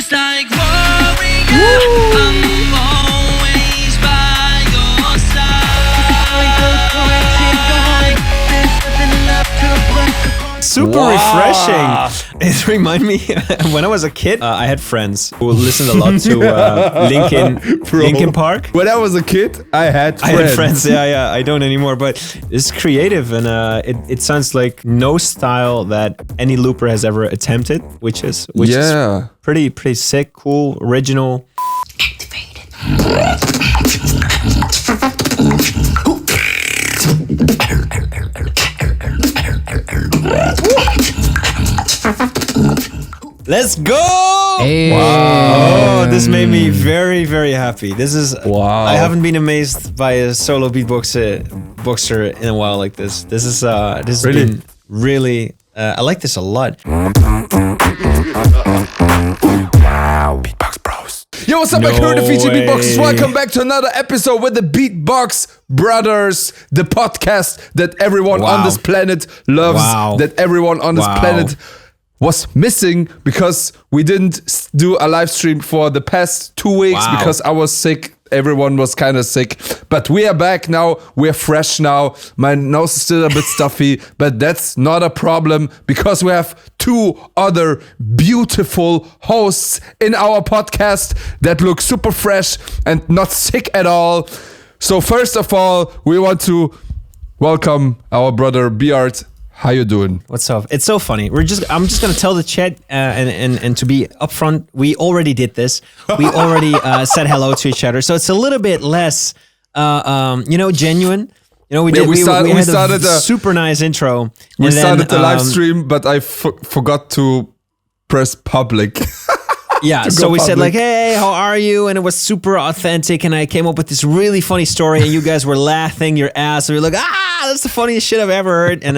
Just like warrior, I'm always by your side. Super refreshing. It reminded me when I was a kid. I had friends who listened a lot to Linkin Park. When I was a kid, I had friends. Yeah. I don't anymore, but it's creative and it sounds like no style that any looper has ever attempted, which is pretty sick, cool, original. Let's go! Hey. Wow! Oh, this made me very, very happy. This is I haven't been amazed by a solo boxer in a while like this. This has been really. I like this a lot. Beatbox Bros. Yo, what's up, my current feature beatboxers? Welcome back to another episode with the Beatbox Brothers, the podcast that everyone on this planet loves, that everyone on this planet was missing because we didn't do a live stream for the past 2 weeks because I was sick. Everyone was kind of sick, but we are back now. We're fresh now. My nose is still a bit stuffy, but that's not a problem because we have 2 other beautiful hosts in our podcast that look super fresh and not sick at all. So first of all, we want to welcome our brother Beard. How you doing? What's up? It's so funny. I'm just gonna tell the chat and to be upfront, we already did this. We already said hello to each other, so it's a little bit less, genuine. We started a super nice intro. We started the live stream, but I forgot to press public. Yeah, so we said like, hey, how are you? And it was super authentic, and I came up with this really funny story, and you guys were laughing your ass. We were like, that's the funniest shit I've ever heard, and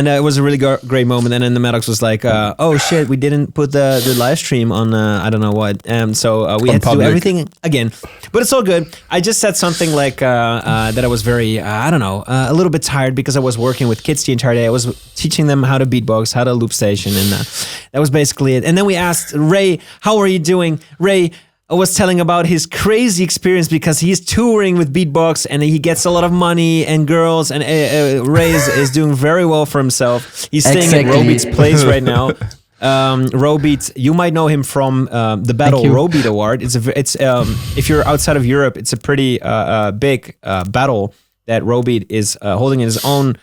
it was a really great moment. And then the Madox was like, oh shit, we didn't put the live stream on I don't know what, so we had to do everything again. But it's all good. I just said something like that I was very, a little bit tired because I was working with kids the entire day. I was teaching them how to beatbox, how to loopstation, and that was basically it. And then we asked Ray, how are you doing? Ray was telling about his crazy experience because he's touring with Beatbox and he gets a lot of money and girls, and Ray is doing very well for himself. He's staying at Robeat's place right now. Robeat, you might know him from the Battle Robeat Award. It's if you're outside of Europe, it's a pretty big battle that Robeat is holding in his own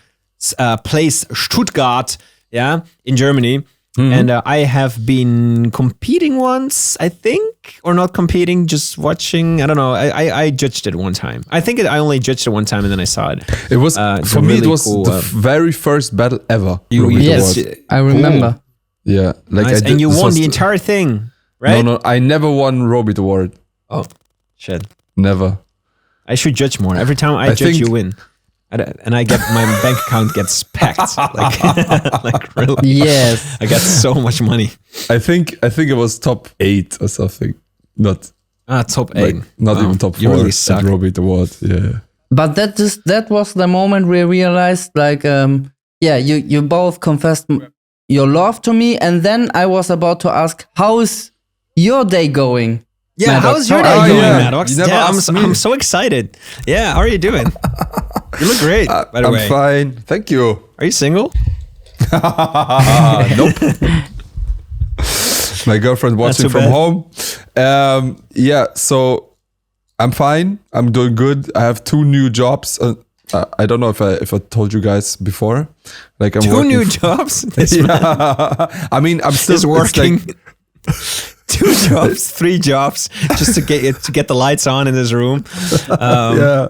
place, Stuttgart, in Germany. Mm-hmm. And I have been competing once, I think, or not competing, just watching. I don't know. I judged it one time. I think I only judged it one time, and then I saw it. It was for me. It was cool, the very first battle ever. Yes, I remember. Cool. Yeah, like nice. And you won the entire thing, right? No, I never won Robeat Award. Oh, shit! Never. I should judge more. Every time I judge, you win. And I get my bank account gets packed, like really. Yes, I got so much money. I think it was top 8 or something. Not top 8. Like, not even top 4. You really suck. At Robeat Award. Yeah. But that was the moment we realized, like, you both confessed your love to me, and then I was about to ask, how's your day going? Yeah, how's your day going, Madox? I'm so excited. Yeah, how are you doing? You look great, by the way. I'm fine. Thank you. Are you single? Nope. My girlfriend watching from home. So I'm fine. I'm doing good. I have 2 new jobs. I don't know if I told you guys before. Like I'm 2 new jobs? I mean, I'm still working. 2 jobs, 3 jobs, just to get the lights on in this room. Yeah.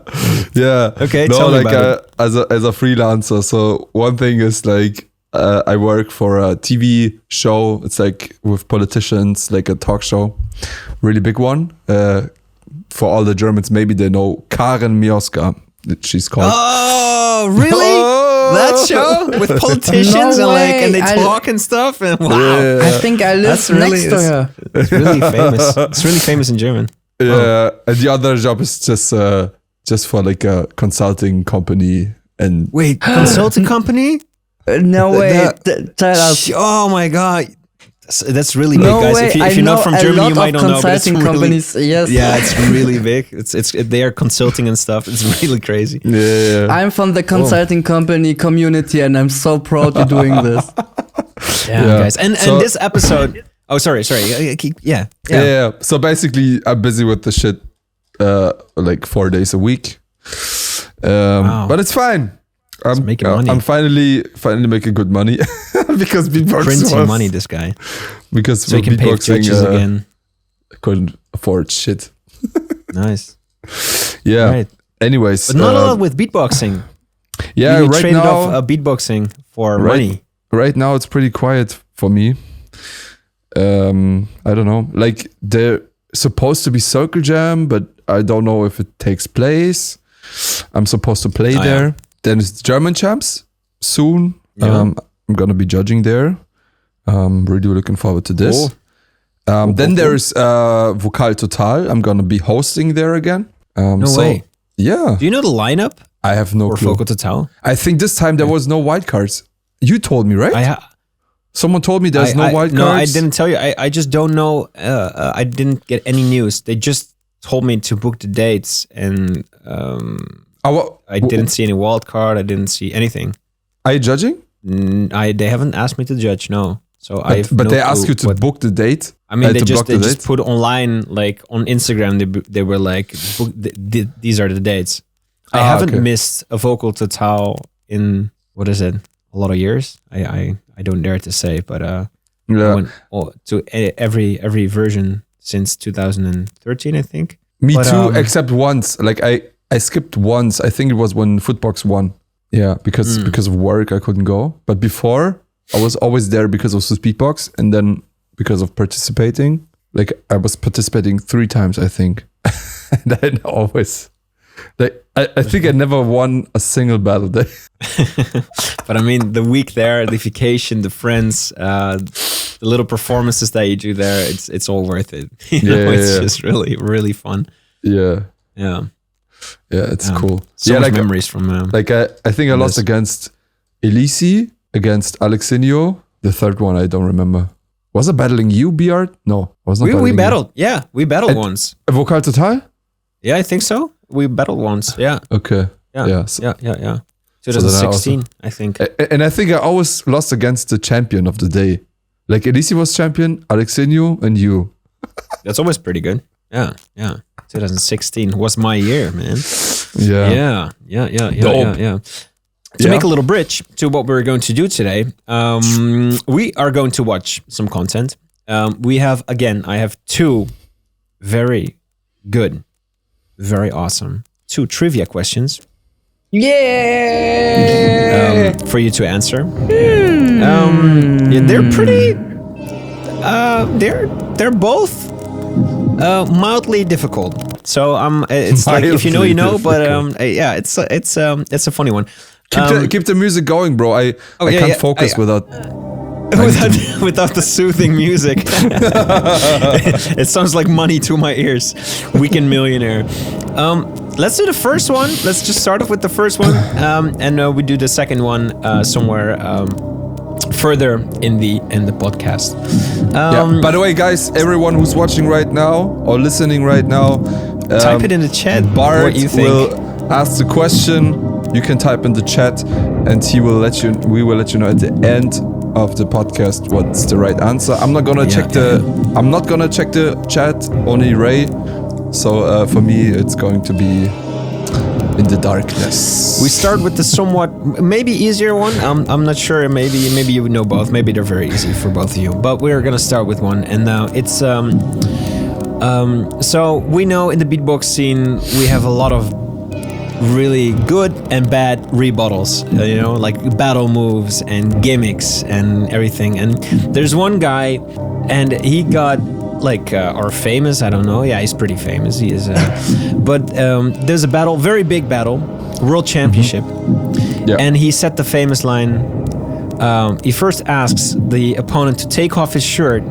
Okay, no, tell me like about it. As a freelancer. So one thing is like I work for a TV show. It's like with politicians, like a talk show, really big one. For all the Germans, maybe they know Karen Mioska. She's called. Oh, really? That show with politicians and they talk and stuff, and wow! Yeah. I think I live next to her. It's really famous. It's really famous in German. Yeah, and the other job is just for like a consulting company. And wait, consulting company? No way! Tell us. Oh my god! That's really big, No guys. way. If you're not from Germany, you might know not know, but it's consulting really, companies. Yes. yeah, it's really big. It's they are consulting and stuff. It's really crazy. Yeah. I'm from the consulting company community, and I'm so proud to doing this. Yeah, Yeah. guys. And So- this episode. Oh, sorry. Yeah. Yeah. So basically, I'm busy with the shit, like 4 days a week. But it's fine. I'm making money. I'm finally making good money because beatboxing Printing was, money, this guy. because So he can pay beatboxing judges again. couldn't afford shit. Nice. Yeah. Right. Anyways, But not a lot with beatboxing. yeah. You Right traded now, off beatboxing for money. right now it's pretty quiet for me. I don't know. Like they're supposed to be Circle Jam, but I don't know if it takes place. I'm supposed to play there. Then it's German champs soon. Yeah. I'm gonna be judging there. Really looking forward to this. Cool. Then there's Vokal Total. I'm gonna be hosting there again. No way. Yeah, Do you know the lineup I have no for clue. Focal Total? I think this time there was no wildcards. You told me, right? Someone told me there's no wildcards. No, I didn't tell you. I just don't know. I didn't get any news. They just told me to book the dates, and I didn't see any wild card. I didn't see anything. Are you judging? They haven't asked me to judge. No. So But they asked you to book the date. I mean, they to just block the date? put online, like on Instagram. They were like, book these are the dates. I haven't okay. missed a Vocal Total in what is it? A lot of years. I don't dare to say, but I Yeah, went to every version since 2013, I think. me But, too. Except once, like I skipped once. I think it was when Footbox won. Yeah, because of work I couldn't go. But before I was always there because of Speedbox, and then because of participating. Like I was participating 3 times, I think, and I always. Like, I think I never won a single battle day. But I mean, the week there, the vacation, the friends, the little performances that you do there, it's all worth it. You know, it's just really fun. Yeah, Yeah. yeah, it's cool. So yeah, much like memories from like I think I lost against Elisi, against Alexinho. The third one I don't remember. Was I battling you, Bjart? No, I was not. we battling battled. Yeah, we battled At- once. you. Vokal Total? Yeah, I think so. We battled once. Yeah. Okay. Yeah. Yeah. Yeah. So then I 2016, I think. And I think I always lost against the champion of the day. Like Elisi was champion, Alexinho, and you. That's always pretty good. Yeah. 2016 was my year, man. Yeah. Yeah. To make a little bridge to what we're going to do today, we are going to watch some content. I have 2 very good, very awesome 2 trivia questions. Yeah. For you to answer. Yeah, they're pretty. They're both mildly difficult. So it's like if you know, you know. But yeah, it's a funny one. Keep the music going, bro. I can't focus without. Without the soothing music. It sounds like money to my ears. Weekend Millionaire. Let's do the first one. Let's just start off with the first one, and we do the second one somewhere further in the podcast. Yeah. By the way, guys, everyone who's watching right now or listening right now, type it in the chat. Bart what you think. will ask the question. You can type in the chat, and we will let you know at the end of the podcast what's the right answer. I'm not gonna check the chat, only Ray. So for me it's going to be in the darkness. We start with the somewhat maybe easier one. I'm not sure. Maybe you would know both. Maybe they're very easy for both of you. But we're gonna start with one, and it's so we know in the beatbox scene we have a lot of really good and bad rebuttals, like battle moves and gimmicks and everything. And there's one guy, and he got like or famous, I don't know. Yeah, he's pretty famous. He is, but there's a battle, very big battle, World Championship, and he set the famous line. He first asks the opponent to take off his shirt,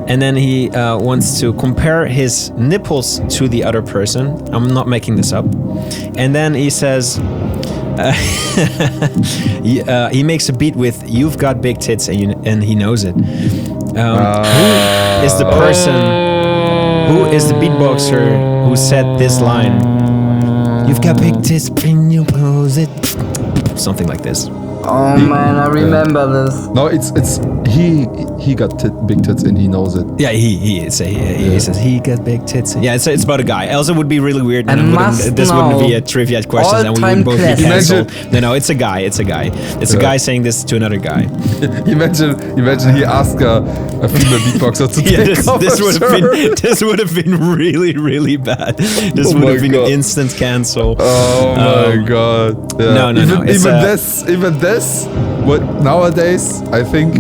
and then he wants to compare his nipples to the other person. I'm not making this up. And then he says, he makes a beat with "You've got big tits," and he knows it. Who is the person? Who is the beatboxer who said this line? You've got big tits, bring you pose it. Something like this. Oh man, I remember this. No, it's he got big tits and he knows it. Yeah, he says he got big tits. Yeah, it's about a guy. Else it would be really weird, and this wouldn't be a trivia question, and we would both be cancelled. No, it's a guy. It's a guy saying this to another guy. Imagine he asked a female beatboxer to take this would have been really bad. This would have been an instant cancel. Oh my god! Yeah. No. Even this, what nowadays I think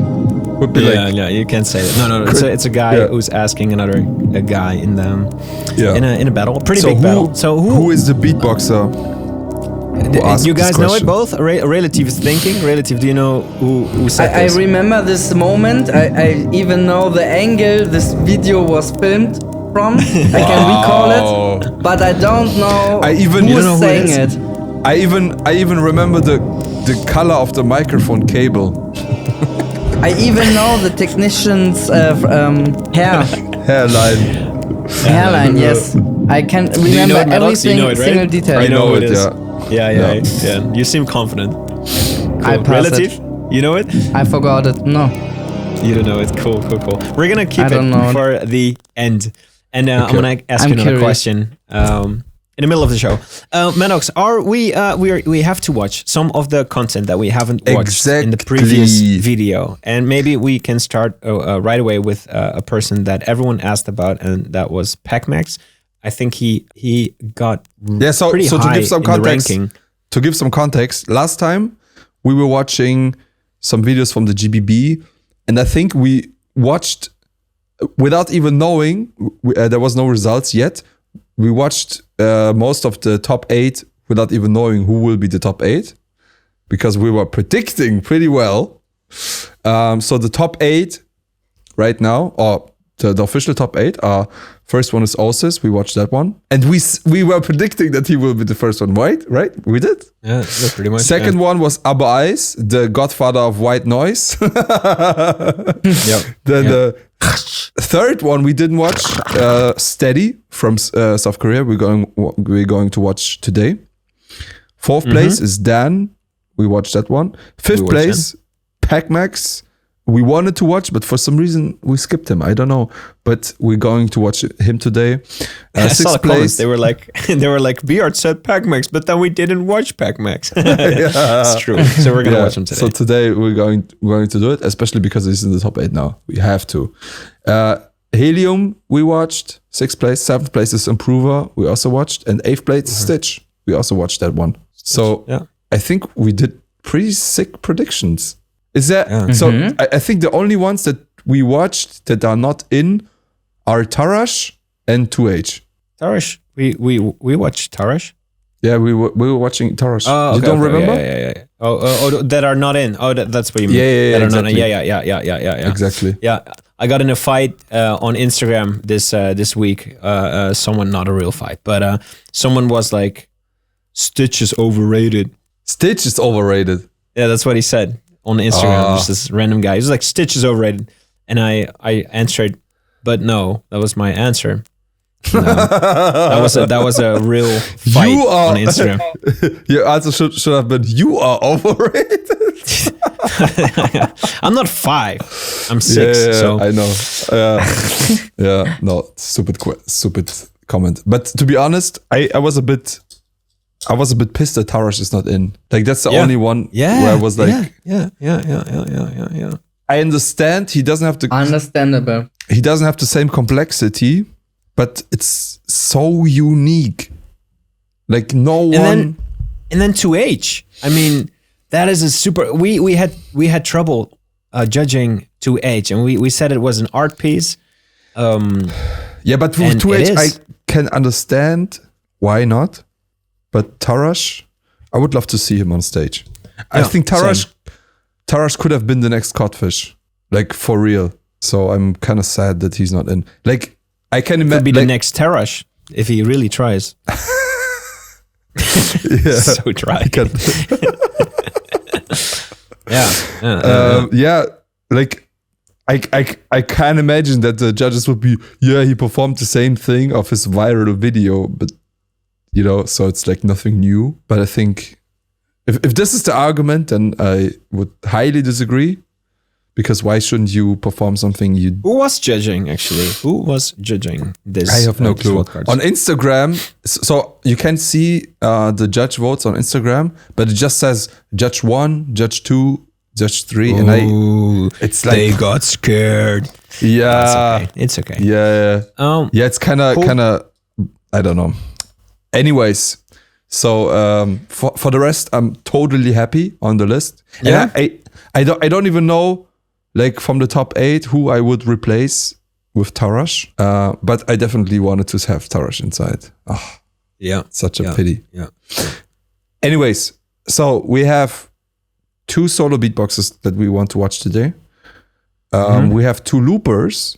would be yeah, you can't say that. No. It's a guy who's asking a guy in a battle, pretty big battle. So who is the beatboxer? You guys know it both? Raylative is thinking. Raylative, do you know who said I this? remember this moment. I even know the angle this video was filmed from. I can recall it, but I don't know who's saying it. I even remember the color of the microphone cable. I even know the technician's hairline. Yes, I can remember every single detail. I know it. Yeah. You seem confident. Cool. I pass Relative? You know it? I forgot it. No. You don't know it. Cool. We're gonna keep it for the end, and I'm gonna ask you another question. In the middle of the show, Madox, we have to watch some of the content that we haven't watched in the previous video, and maybe we can start right away with a person that everyone asked about, and that was Pac-Max. I think he got pretty high to give some in the context, ranking. To give some context, last time we were watching some videos from the GBB, and I think we watched without even knowing there was no results yet. We watched most of the top 8 without even knowing who will be the top 8 because we were predicting pretty well. So the top 8 right now, or the official top 8 are, first one is Osis. We watched that one. And we were predicting that he will be the first one, right? We did? Yeah, pretty much. Second one was Abba Eyes, the godfather of white noise. Then the third one we didn't watch, Steady from South Korea. We're going to watch today. Fourth place is Dan. We watched that one. Fifth place, Pac-Max. We wanted to watch, but for some reason we skipped him. I don't know, but we're going to watch him today. I saw the comments. They were like, Beard said Pac-Max, but then we didn't watch Pac-Max. It's true. So we're gonna watch him today. So today we're going to do it, especially because he's in the top 8 now. We have to. Helium we watched. 6th place. 7th place is Improver. We also watched, and 8th place is Stitch. We also watched that one. So I think we did pretty sick predictions. Is that so? I think the only ones that we watched that are not in are Tarash and 2H. Tarash, we watched Tarash. Yeah, we were watching Tarash. Oh, you don't remember? Yeah. Oh, that are not in. Oh, that's what you mean. Yeah, that exactly. Yeah. Exactly. Yeah, I got in a fight on Instagram this week. Someone, not a real fight, but someone was like, "Stitch is overrated." Stitch is overrated. Yeah, that's what he said. On Instagram, just this random guy. He was like, "Stitch is overrated," and I answered, "But no, that was my answer." No, that was a real fight on Instagram. Your answer should have been, "You are overrated." I'm not 5. I'm 6. Yeah, so I know. No, stupid comment. But to be honest, I was a bit pissed that Tarash is not in. Like that's the only one where I was like, yeah. I understand he doesn't have to. Understandable. He doesn't have the same complexity, but it's so unique. Like no one. And then 2H. I mean, that is a super. We had trouble judging 2H, and we said it was an art piece. Yeah, but with 2H, I can understand why not. But Tarash, I would love to see him on stage. I think Tarash could have been the next Codfish, like for real. So I'm kind of sad that he's not in. Like I can imagine. Could be the next Tarash if he really tries. So dry. Yeah, like I can't imagine that the judges would be, he performed the same thing of his viral video, but so it's like nothing new. But I think if this is the argument, then I would highly disagree, because why shouldn't you perform something you... Who was judging, actually? Who was judging this? I have no clue. wildcards? On Instagram, so you can see the judge votes on Instagram, but it just says judge 1, judge 2, judge 3, and it's like they got scared. Yeah, it's okay. Yeah. Yeah, it's kind of I don't know. Anyways, so for the rest, I'm totally happy on the list. Yeah, and I don't even know, like, from the top 8 who I would replace with Tarash. But I definitely wanted to have Tarash inside. Oh, yeah, such a pity. Yeah. Anyways, so we have 2 solo beatboxes that we want to watch today. We have 2 loopers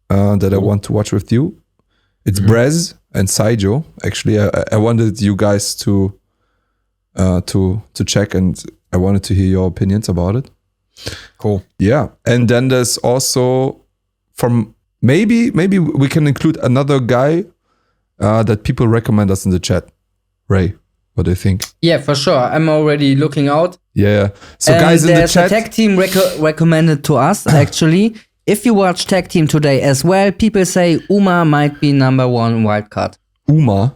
that I want to watch with you. It's Brez and Syjo. Actually, I wanted you guys to check, and I wanted to hear your opinions about it. Cool. Yeah, and then there's also from maybe we can include another guy that people recommend us in the chat. Ray, what do you think? Yeah, for sure. I'm already looking out. Yeah. So guys in the there's chat, a tag team recommended to us, actually. If you watch tag team today as well, people say Uma might be number 1 wildcard. Uma.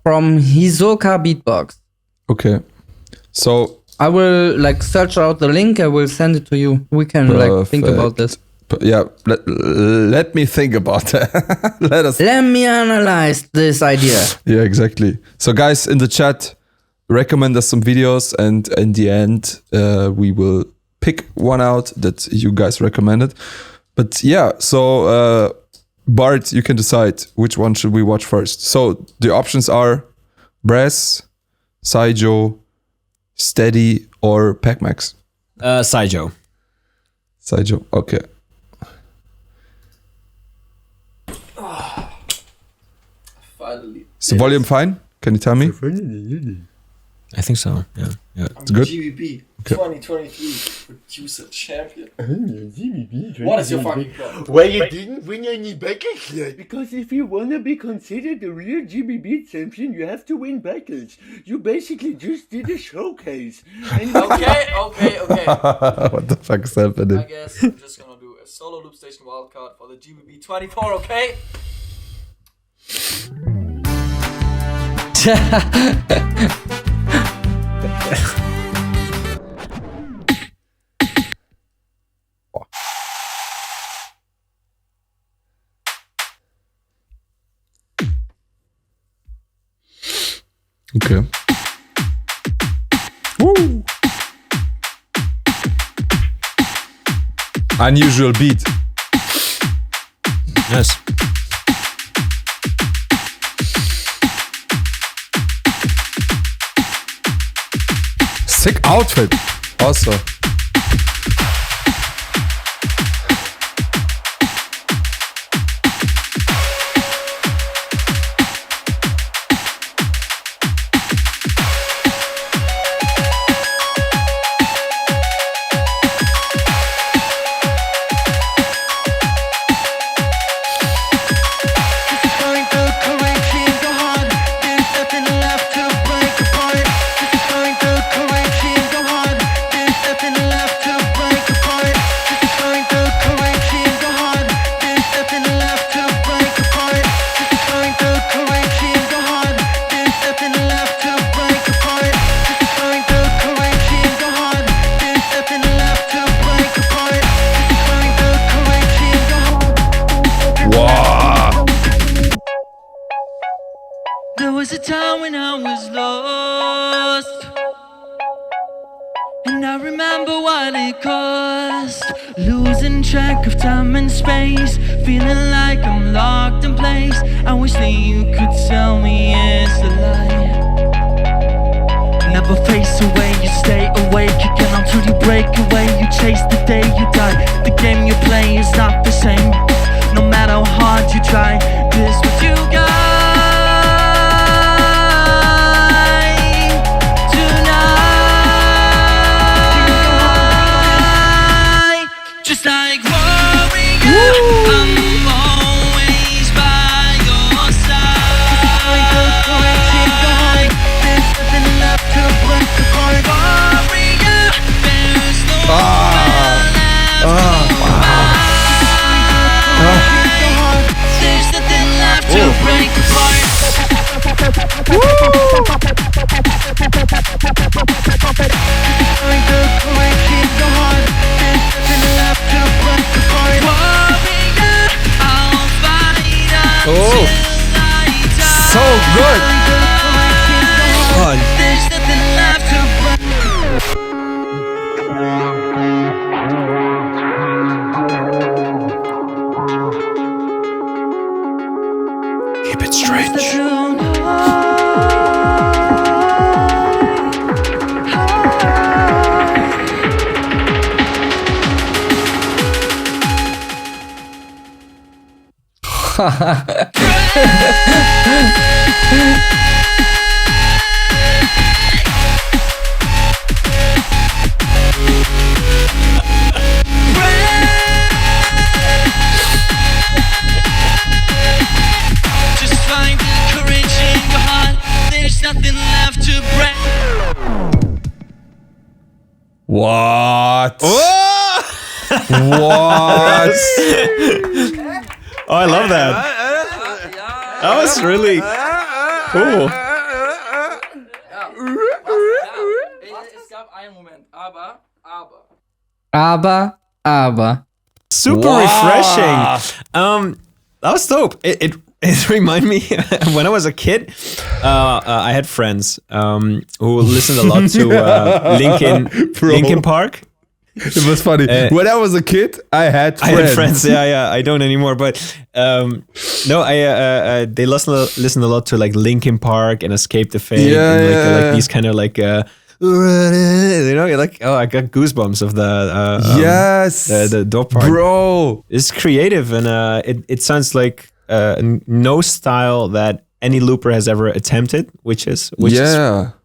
From Hisoka Beatbox. Okay. So I will search out the link. I will send it to you. We can think about this. Yeah, let me think about that. Let me analyze this idea. Yeah, exactly. So guys in the chat, recommend us some videos, and in the end, we will pick one out that you guys recommended. But yeah, so Bart, you can decide which one should we watch first. So the options are Brez, Syjo, Steady, or Pac-Max. Syjo. Syjo, okay. Finally. Is the volume fine? Can you tell me? I think so. Yeah. It's good. GBB 2023 producer champion. What is your fucking problem? Well, you didn't win any battles yet. Because if you wanna be considered a real GBB champion, you have to win battles. You basically just did a showcase. And Okay. What the fuck is happening? I guess I'm just gonna do a solo loopstation wildcard for the GBB 24, okay? Okay. Woo! Unusual beat. Yes. Sick outfit. Also. There was a time when I was lost, and I remember what it cost. Losing track of time and space, feeling like I'm locked in place. I wish that you could tell me it's a lie. Never face away, you stay awake. You get until you break away. You chase the day you die. The game you play is not the same. No matter how hard you try, this what you got. Just like bit strange. Just find the courage in your heart. There's nothing left to break. What? What? Oh, I love that. That was really cool. Es gab einen Moment, aber. Super refreshing. That was dope. It reminded me when I was a kid. I had friends who listened a lot to Linkin Park. It was funny. When I was a kid, I had friends. Yeah. I don't anymore. But they listened a lot to like Linkin Park and Escape the Fate. And like these kind of like you're like, oh, I got goosebumps of the dope part. Bro, It's creative and it sounds like no style that any looper has ever attempted, which is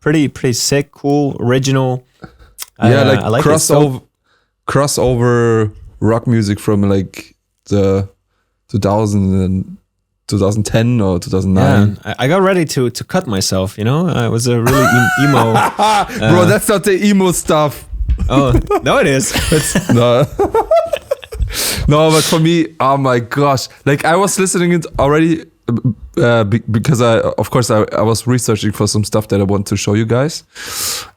pretty sick, cool, original. like I like crossover rock music from like the 2010 or 2009. Yeah, I got ready to cut myself, I was a really emo. Bro, that's not the emo stuff. Oh, no, it is. No. No, but for me, oh my gosh. Like I was listening it already because I was researching for some stuff that I want to show you guys.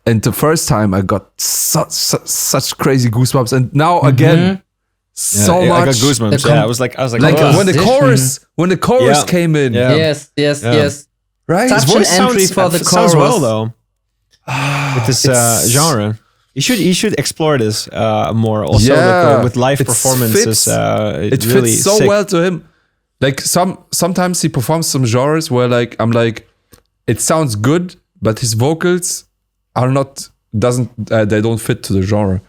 And the first time I got such crazy goosebumps. And now again, so much. I got goosebumps. I was like when the chorus came in. Yeah. Yes. Right? Such His voice an entry for the chorus. sounds well though. With this genre. You should explore this more. Also with live performances. It really fits so sick. well to him. Like sometimes he performs some genres where like I'm like, it sounds good, but his vocals are not they don't fit to the genre.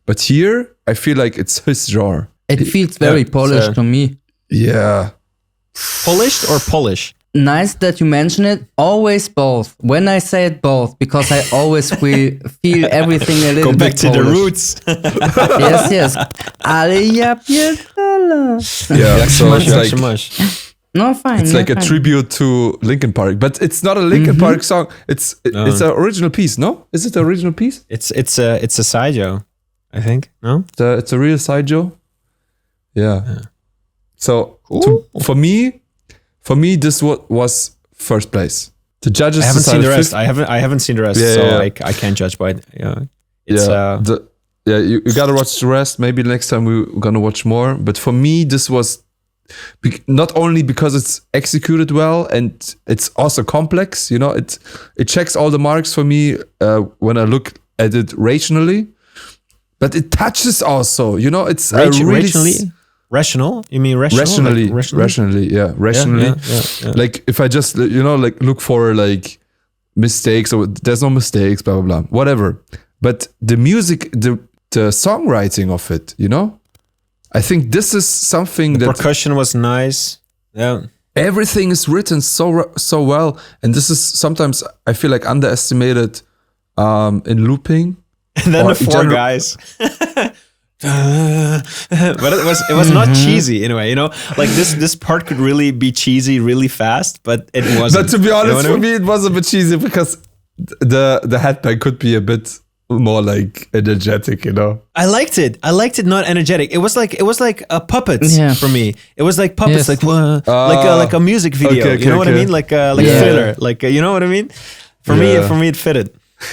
But here I feel like it's his genre. It feels very polished to me. Yeah. Polished or Polish? Nice that you mention it. Always both. When I say it both, because I always feel everything a little Go back bit to the Polish. roots. Yes. Ale ja pierdolę. Yeah. So it's like No, fine. it's like a tribute to Linkin Park, but it's not a Linkin Park song. It's an original piece, no? Is it the original piece? It's a Syjo, I think. No? It's a real Syjo. Yeah. So for me, this was first place. The judges. I haven't seen the rest. I haven't seen the rest, I can't judge by it. Yeah. It's you gotta watch the rest. Maybe next time we're gonna watch more. But for me, this was not only because it's executed well and it's also complex. It checks all the marks for me when I look at it rationally. But it touches also. It's rationally. Rational? You mean rational? Rationally. Yeah. Like if I just like look for like mistakes or there's no mistakes, blah blah blah, whatever. But the music, the songwriting of it, I think this is something the percussion was nice. Yeah. Everything is written so well, and this is sometimes I feel like underestimated in looping. And then the four guys. But it was not cheesy in a way, like this part could really be cheesy really fast, but it wasn't. But to be honest, for me it was a bit cheesy because the headbang could be a bit more like energetic, I liked it not energetic. It was like a puppets for me. It was like puppets, like a music video. Okay, you know what I mean? Like a thriller, you know what I mean? For me it fitted.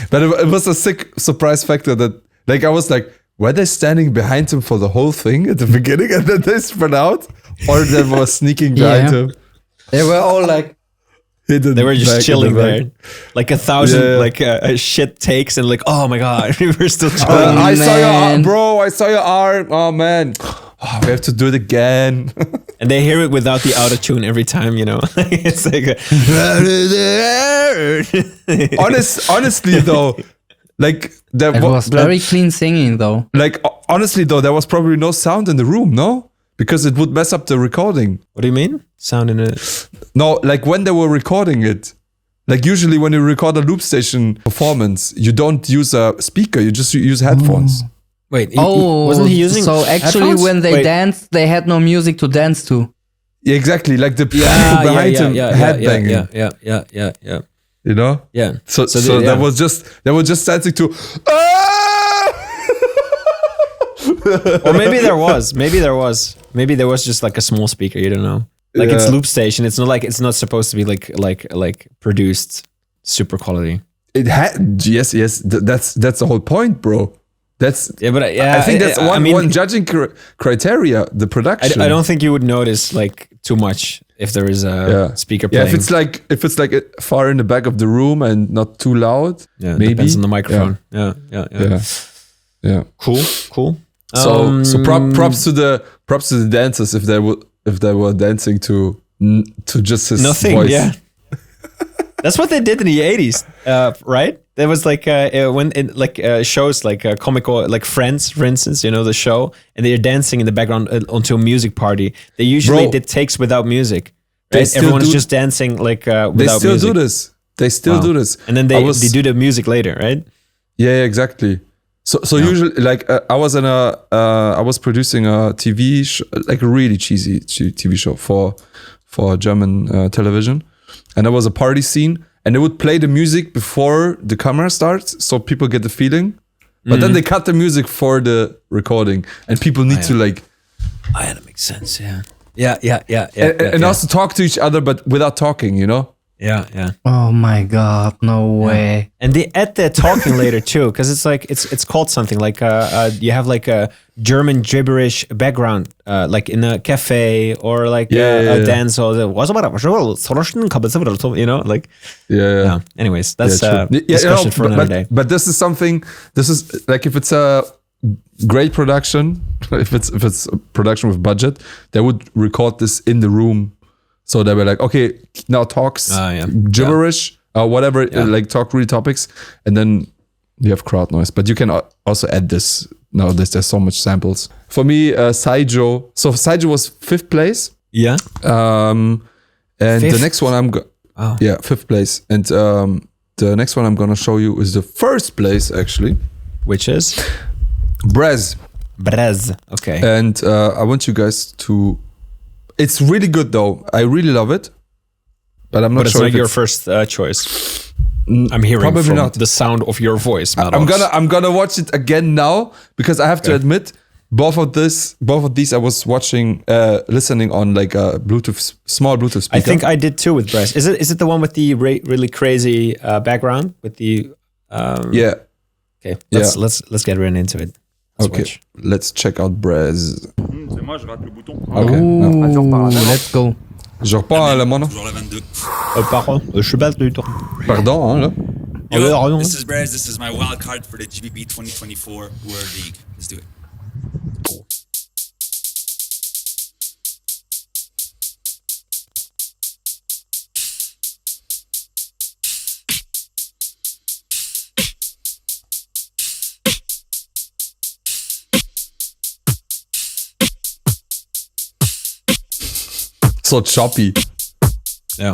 But it was a sick surprise factor that like I was like, were they standing behind him for the whole thing at the beginning and then they spread out? Or they were sneaking behind him? They were all like hidden. They were just chilling there. Like 1,000 shit takes and like, oh my god, we were still chilling. I saw your arm, bro. I saw your arm. Oh man. oh, we have to do it again. And they hear it without the auto tune every time, you know. It's like honestly though, like It was very clean singing though. like honestly though, there was probably no sound in the room, no? Because it would mess up the recording. What do you mean? Sound in it? No, like when they were recording it. Like usually when you record a loop station performance, you don't use a speaker, you just use headphones. Wait, Wasn't he using? So actually, headphones? when they Wait. danced, they had no music to dance to. Yeah, exactly. Like the people behind him headbanging. Yeah. You know? Yeah. So they that was just dancing to Or maybe there was just like a small speaker. You don't know. Like it's loop station. It's not supposed to be like produced super quality. It had yes. That's the whole point, bro. That's I think that's one judging criteria. The production. I don't think you would notice like too much if there is a speaker playing. Yeah, if it's like far in the back of the room and not too loud. Yeah, maybe depends on the microphone. Yeah. Cool. So props to the dancers if they were dancing to just his nothing. voice. Yeah. That's what they did in the 80s, right? There was like when in shows like comical, like Friends, for instance, you know, the show, and they're dancing in the background onto a music party. They usually did takes without music. Right? Everyone's just dancing like without music. They still do this. And then they do the music later, right? Yeah, exactly. So usually, like I was producing a TV show, like a really cheesy TV show for German television, and there was a party scene, and they would play the music before the camera starts, so people get the feeling. But then they cut the music for the recording, and people need to like. Oh, yeah, that makes sense. Yeah. And also talk to each other, but without talking, you know. Yeah. Oh my god, no way. And they add the talking later too, because it's like it's called something like you have like a German gibberish background, like in a cafe or like a dance or you know, like Anyways, that's discussion for another day. But this is something. This is like if it's a great production, if it's a production with budget, they would record this in the room. So they were like, okay, now talks gibberish, whatever, like talk real topics, and then you have crowd noise. But you can also add this nowadays. There's so much samples. For me, Syjo. So Syjo was 5th place. Yeah. And the next one fifth place. And the next one I'm gonna show you is the 1st place actually, which is Brez. Okay. And I want you guys to. It's really good though. I really love it, but I'm not sure. But it's not your first choice. I'm hearing probably from not the sound of your voice, Madox. I'm gonna watch it again now because I have to admit, both of these I was watching, listening on like a small Bluetooth speaker. I think I did too with Brez. Is it the one with the really crazy background with the? Yeah. Okay. Let's get right into it. Let's check out Brez. C'est moi, je rate le bouton. Let's go. Je repars à la mono. Toujours la 22. Pardon, je suis pas du tout. Pardon, hein, là. Yo, this is Brez. This is my wild card for the GBB 2024 World League. Let's do it. So choppy. Yeah.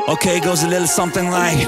Okay, goes a little something like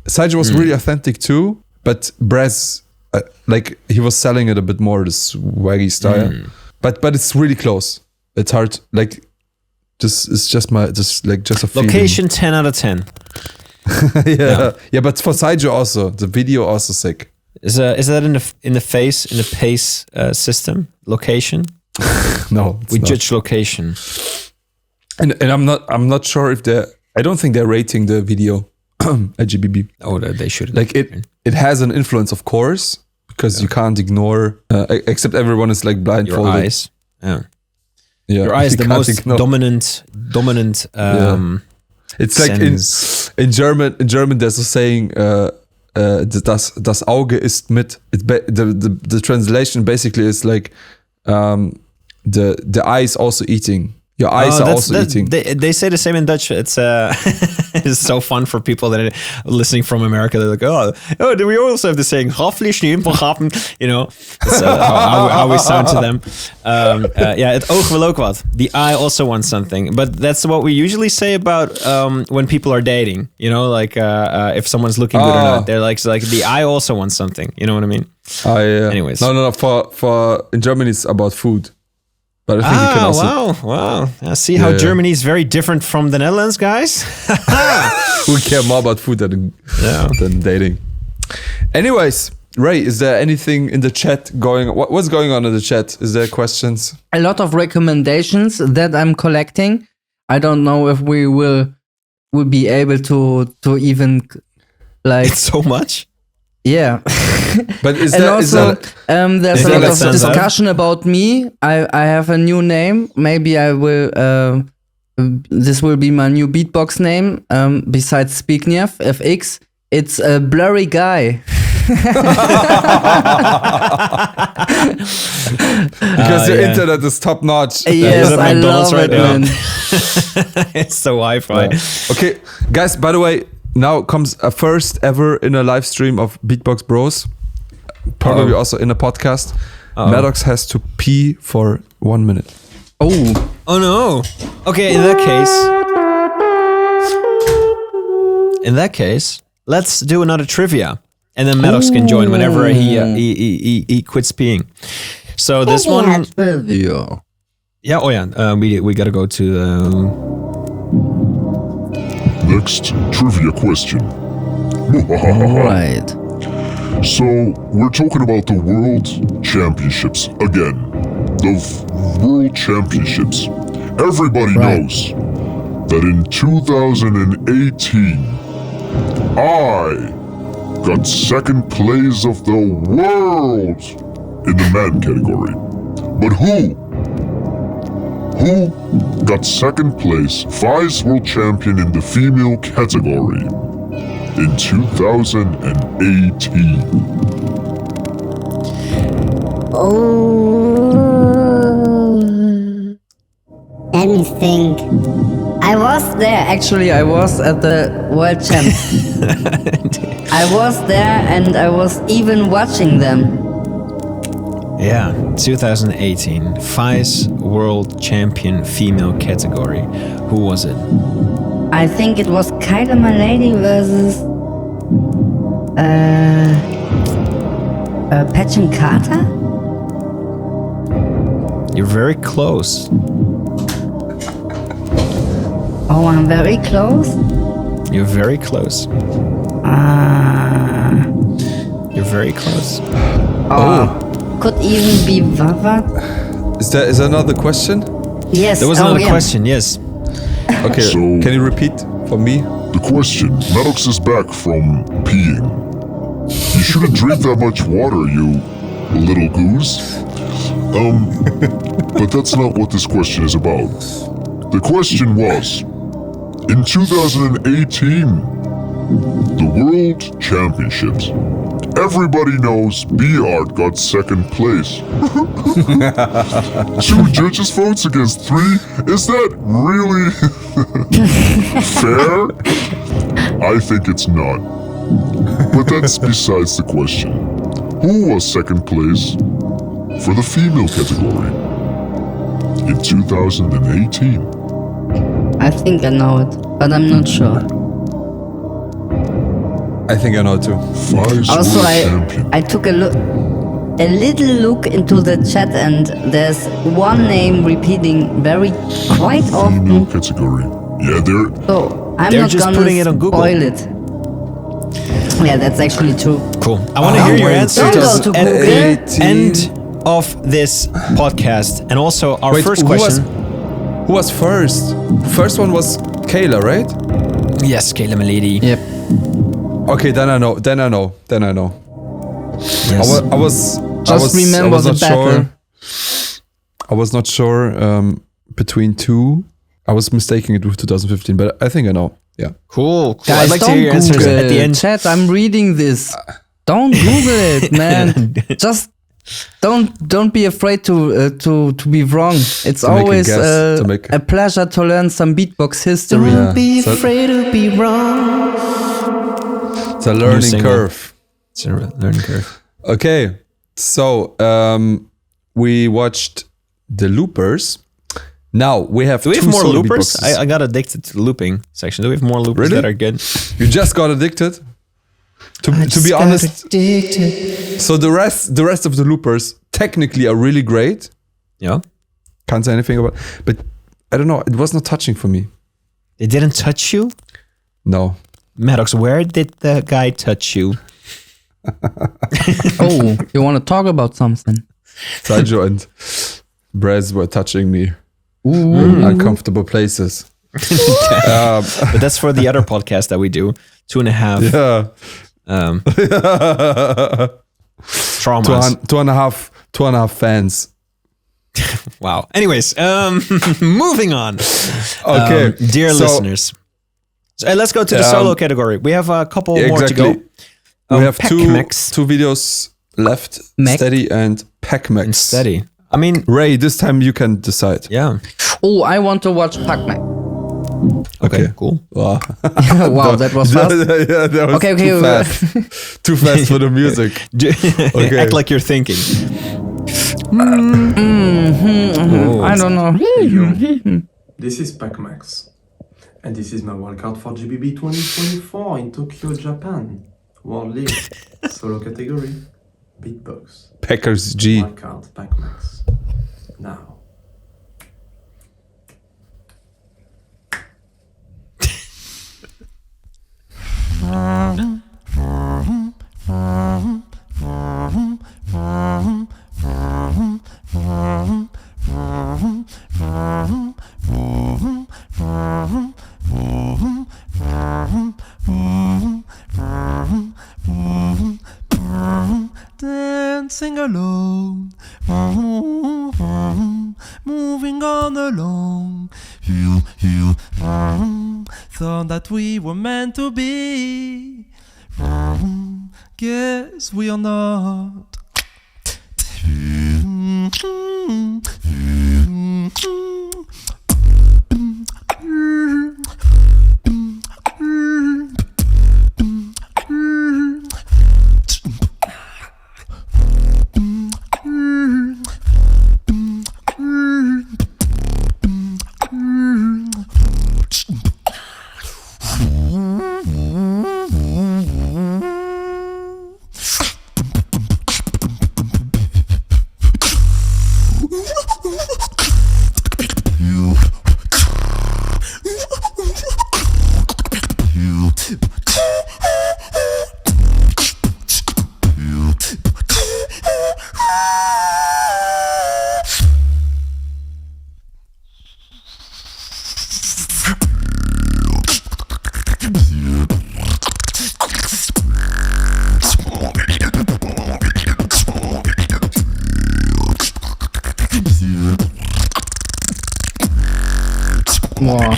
Syjo was really authentic too, but Brez, like he was selling it a bit more this swaggy style. But it's really close. It's hard. Like, it's just a feeling. Location 10 out of 10. Yeah. But for Syjo also, the video also sick. Is that in the pace system? Location? No, we judge location. And I'm not sure if I don't think they're rating the video at GBB. Oh, they should. Like it has an influence, of course, because you can't ignore. Except everyone is like blindfolded. Your eyes. Yeah. Your eye is the most ignore. dominant. It's like in German. There's a saying. Das Auge isst mit. The translation basically is like the eye is also eating. Your eyes are also eating. They say the same in Dutch. It's it's so fun for people that are listening from America. They're like, oh, do we also have the saying? You know, that's how we sound to them. Het oog wil ook wat. The eye also wants something. But that's what we usually say about when people are dating. You know, like if someone's looking good or not. They're like the eye also wants something. You know what I mean? Yeah. Anyways. No. For in Germany it's about food. But I think you can also... Wow. See how Germany is very different from the Netherlands, guys? We care more about food than dating. Anyways, Ray, is there anything in the chat what's going on in the chat? Is there questions? A lot of recommendations that I'm collecting. I don't know if we will be able to even like... It's so much? Yeah. But there's a lot of discussion about me. I have a new name. Maybe I will this will be my new beatbox name besides Zbigniew FX. It's a blurry guy. Because the internet is top notch. Yes, I love it, man. It's the Wi-Fi. Yeah. Okay, guys, by the way, now comes a first ever in a live stream of Beatbox Bros. Probably also in a podcast. Madox has to pee for 1 minute. Oh no. Okay, in that case, let's do another trivia. And then Madox can join whenever he quits peeing. So this one... Yeah, we gotta go to... Next trivia question. Right. So, we're talking about the World Championships again. The World Championships. Everybody knows that in 2018, I got second place of the world in the man category. But who got second place, vice world champion in the female category in 2018? Let me think. I was there. Actually, I was at the World Champs. I was there and I was even watching them. Yeah, 2018, Vice World Champion female category. Who was it? I think it was Kyler Milady versus Patchen Carter? You're very close. Oh, I'm very close? You're very close. You're very close. Could even be Vava. Is there another question? Yes. There was another question, yes. Okay, So- can you repeat for me? The question, Madox is back from peeing. You shouldn't drink that much water, you little goose. But that's not what this question is about. The question was, in 2018, the World Championships, everybody knows B-Art got second place. 2 judges' votes against 3? Is that really fair? I think it's not. But that's besides the question. Who was second place for the female category in 2018? I think I know it, but I'm not sure. I think I know too. Five's Also, world champion. I took a little look into the chat, and there's one name repeating quite often. Female category. Yeah, So I'm They're not just gonna putting it on Google. spoil it. Yeah, that's actually true. Cool. I want to hear your answer Don't go to at the Google. end of this podcast, and also our Wait, first who question. Who was first? First one was Kayla, right? Yes, Kayla Milady. Yep. Okay, then I know. Yes. I was remember not the battle. sure. I was not sure between two. I was mistaking it with 2015, but I think I know. Yeah. Cool. Guys, I'd like to don't hear your answers Google at the end. Chat, I'm reading this. Don't Google it, man. Just don't be afraid to be wrong. It's To make a always guess, to make- a pleasure to learn some beatbox history. Yeah. Be So- afraid to be wrong. It's a learning single. curve. It's a learning curve. Okay, so we watched the loopers. Now we have. Do we have two more solo loopers? beatboxes. I got addicted to the looping section. Do we have more loopers Really? that are good? You just got addicted. To be honest, so the rest of the loopers technically are really great. Yeah. Can't say anything about, but I don't know. It was not touching for me. They didn't touch you? No. Maddox, where did the guy touch you? Oh, you want to talk about something? Syjo and Brez were touching me in uncomfortable places. But that's for the other podcast that we do. 2.5 Yeah. traumas. Two and a half fans. Wow. Anyways, moving on. Okay, Dear so- listeners. So, let's go to the solo category. We have a couple Yeah, more to exactly. go. We have Pac-Max. two videos left. Mac. Steady and Pac-Max. And steady. I mean, Ray, this time you can decide. yeah. Oh, I want to watch Pac-Man. Okay, cool. Wow, Wow, that was fast. yeah, that was Okay, too fast. Too fast for the music. Okay. Act like you're thinking. I don't know. This is Pac-Max, and this is my wildcard for GBB 2024 in Tokyo, Japan. World League, solo category, Beatbox, Packers G. wildcard, Pac-Max. Now. Dancing alone, moving on along. Thought that we were meant to be. Guess we are not. Wow.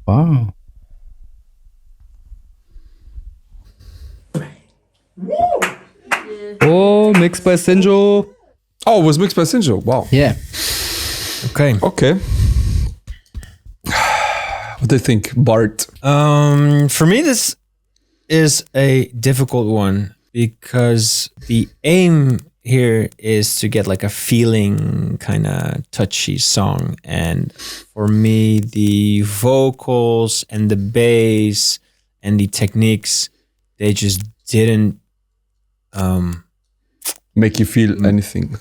Wow. mixed by Syjo. Oh, it was mixed by Syjo. Wow. Yeah. Okay. Okay. What do you think, Bart? For me, this is a difficult one because the aim here is to get like a feeling kind of touchy song, and for me the vocals and the bass and the techniques, they just didn't make you feel anything.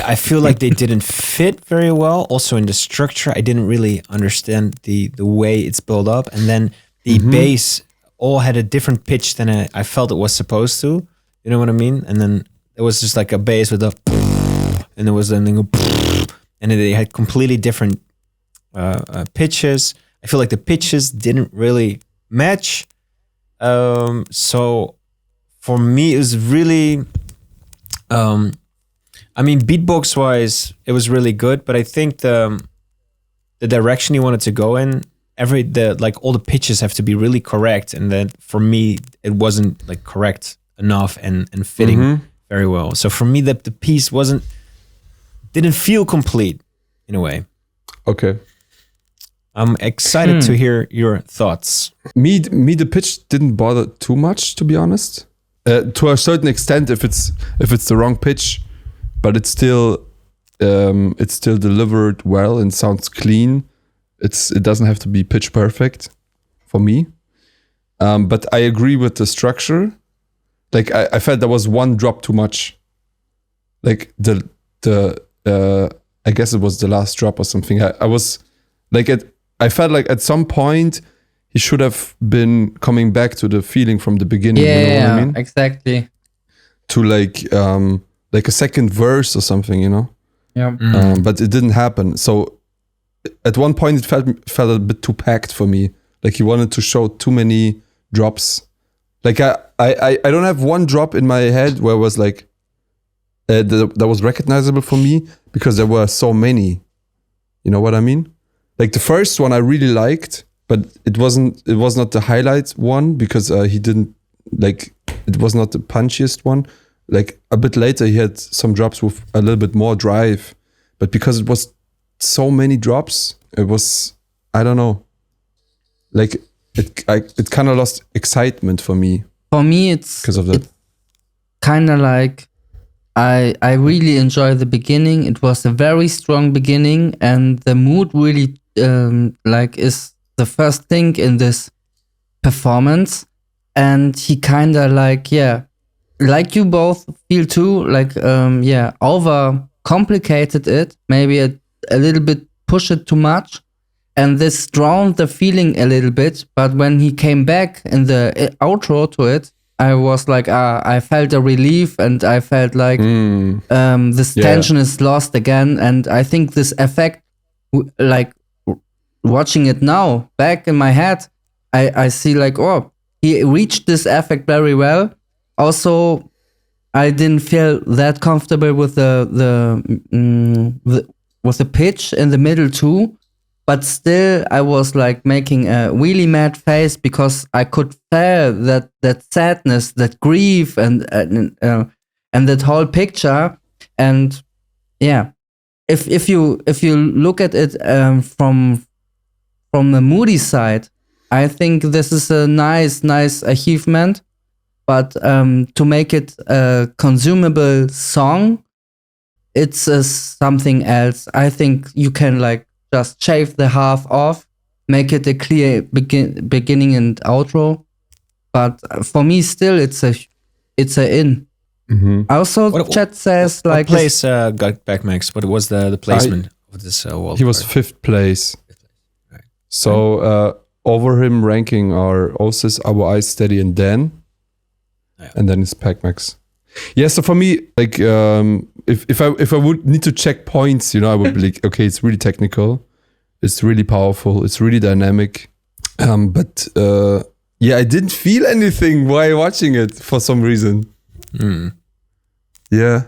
I feel like they didn't fit very well. Also in the structure, I didn't really understand the way it's built up, and then the bass all had a different pitch than I felt it was supposed to. You know what I mean? And then it was just like a bass with a, and there was a, and they had completely different pitches. I feel like the pitches didn't really match. So for me, it was really, I mean, beatbox wise, it was really good, but I think the direction he wanted to go in, all the pitches have to be really correct, and then for me, it wasn't like correct enough and fitting very well. So for me, the piece didn't feel complete in a way. Okay. I'm excited to hear your thoughts. Me, the pitch didn't bother too much, to be honest. To a certain extent, if it's the wrong pitch, but it's still delivered well and sounds clean. It doesn't have to be pitch perfect for me. But I agree with the structure. Like I felt there was one drop too much. Like the I guess it was the last drop or something. I was like I felt like at some point he should have been coming back to the feeling from the beginning. Yeah, you know what I mean? Exactly. To like a second verse or something, you know? Yeah. But it didn't happen. So at one point it felt a bit too packed for me. Like he wanted to show too many drops. Like I don't have one drop in my head where it was like that was recognizable for me because there were so many. You know what I mean? Like the first one I really liked, but it was not the highlight one because he didn't like, it was not the punchiest one. Like a bit later he had some drops with a little bit more drive, but because it was so many drops, it was, I don't know, like it kind of lost excitement for me. For me, it's because of that. Kind of like I really enjoy the beginning. It was a very strong beginning, and the mood really is the first thing in this performance. And he kind of like you both feel too, like over complicated it, maybe a little bit push it too much. And this drowned the feeling a little bit. But when he came back in the outro to it, I was like, I felt a relief, and I felt like this tension is lost again. And I think this effect, like watching it now back in my head, I see like, oh, he reached this effect very well. Also, I didn't feel that comfortable with the pitch in the middle too. But still, I was like making a really mad face because I could feel that sadness, that grief, and that whole picture. And yeah, if you look at it from the moody side, I think this is a nice achievement. But to make it a consumable song, it's something else. I think you can like just shave the half off, make it a clear beginning and outro. But for me, still, it's a in. Mm-hmm. Also, chat says what like place got back, Max? What was the placement of this wildcard? He was 5th place. Right. So over him ranking are Osis, Our Eyes, Steady, and Dan. Yeah. And then it's Pac-Max. Yeah, so for me, like, if I would need to check points, you know, I would be like, okay, it's really technical, it's really powerful, it's really dynamic, but I didn't feel anything while watching it for some reason. Yeah,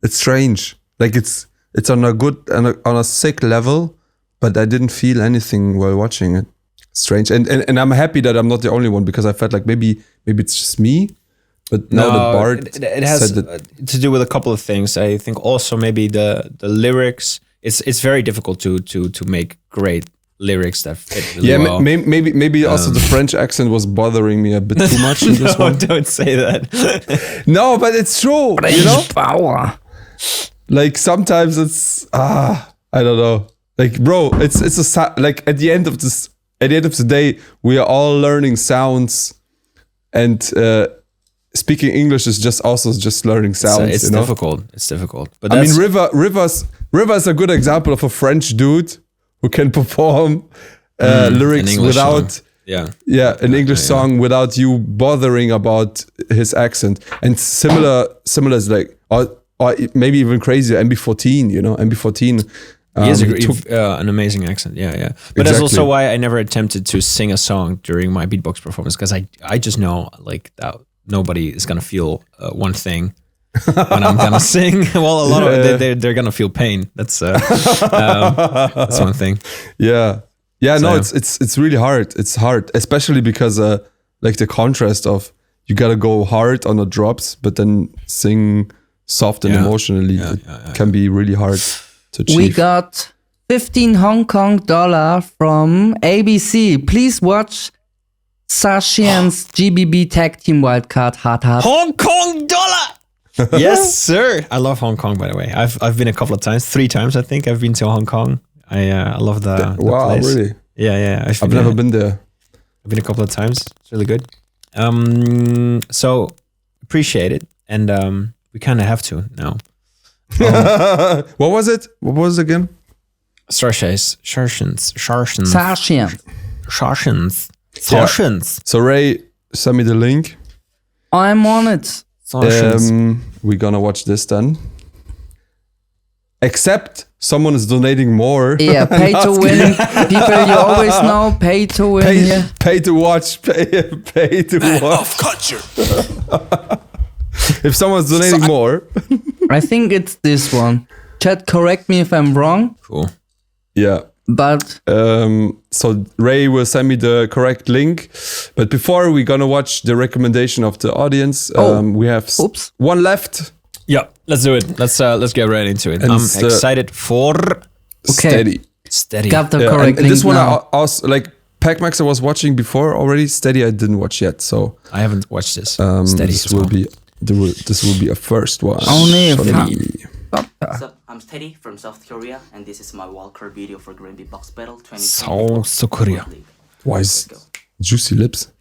it's strange. Like it's on a good on a sick level, but I didn't feel anything while watching it. Strange, and I'm happy that I'm not the only one because I felt like maybe it's just me. But now that Bart it has said that, to do with a couple of things. I think also maybe the lyrics. It's very difficult to make great lyrics that fit really well. Maybe also the French accent was bothering me a bit too much in this one. Don't say that. No, but it's true. You know, power. Like sometimes it's I don't know. Like bro, it's like at the end of the day, we are all learning sounds, and speaking English is just learning sounds. It's you know? difficult. It's difficult. But I mean, River is a good example of a French dude who can perform lyrics without song. an English song without you bothering about his accent. And similar is like or maybe even crazier, MB14. You know, MB14. He has an amazing accent, But Exactly. that's also why I never attempted to sing a song during my beatbox performance, because I just know like that nobody is gonna feel one thing when I'm gonna sing. Well, a lot of they're gonna feel pain. That's one thing. Yeah. So, No, it's really hard. It's hard, especially because like the contrast of you gotta go hard on the drops, but then sing soft and emotionally. It can be really hard. We got 15 Hong Kong dollar from ABC. Please watch Sashian's GBB tag team wildcard. Hard. Hong Kong dollar. Yes, sir. I love Hong Kong. By the way, I've been a couple of times, 3 times I think. I've been to Hong Kong. I love the wow, place. really? Yeah. I've never been there. I've been a couple of times. It's really good. So appreciate it, and we kind of have to now. What was it? What was it again? Sashians. So Ray, send me the link. I'm on it. We're gonna watch this then. Except someone is donating more. Yeah, pay to win. People, you always know, pay to win. Pay to watch. Pay to watch. Off culture. If someone's donating more. I think it's this one. Chat, correct me if I'm wrong. Cool. Yeah. But so Ray will send me the correct link. But before we're gonna watch the recommendation of the audience, we have one left. Yeah, let's do it. Let's get right into it. And I'm excited for Steady. Got the correct link this one now. I also like Pac-Max I was watching before already. Steady I didn't watch yet, so I haven't watched this. Steady this will be a first one. Only a What's up? I'm Steady from South Korea, and this is my wildcard video for Grand Beatbox Battle 2024. South Korea. Why is juicy lips?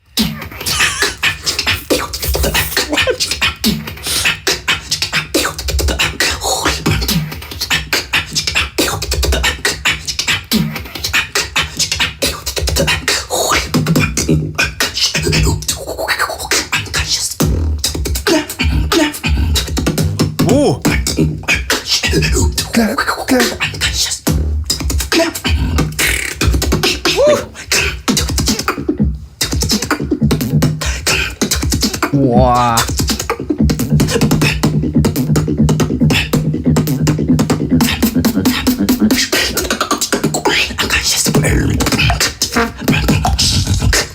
Ooh. Wow.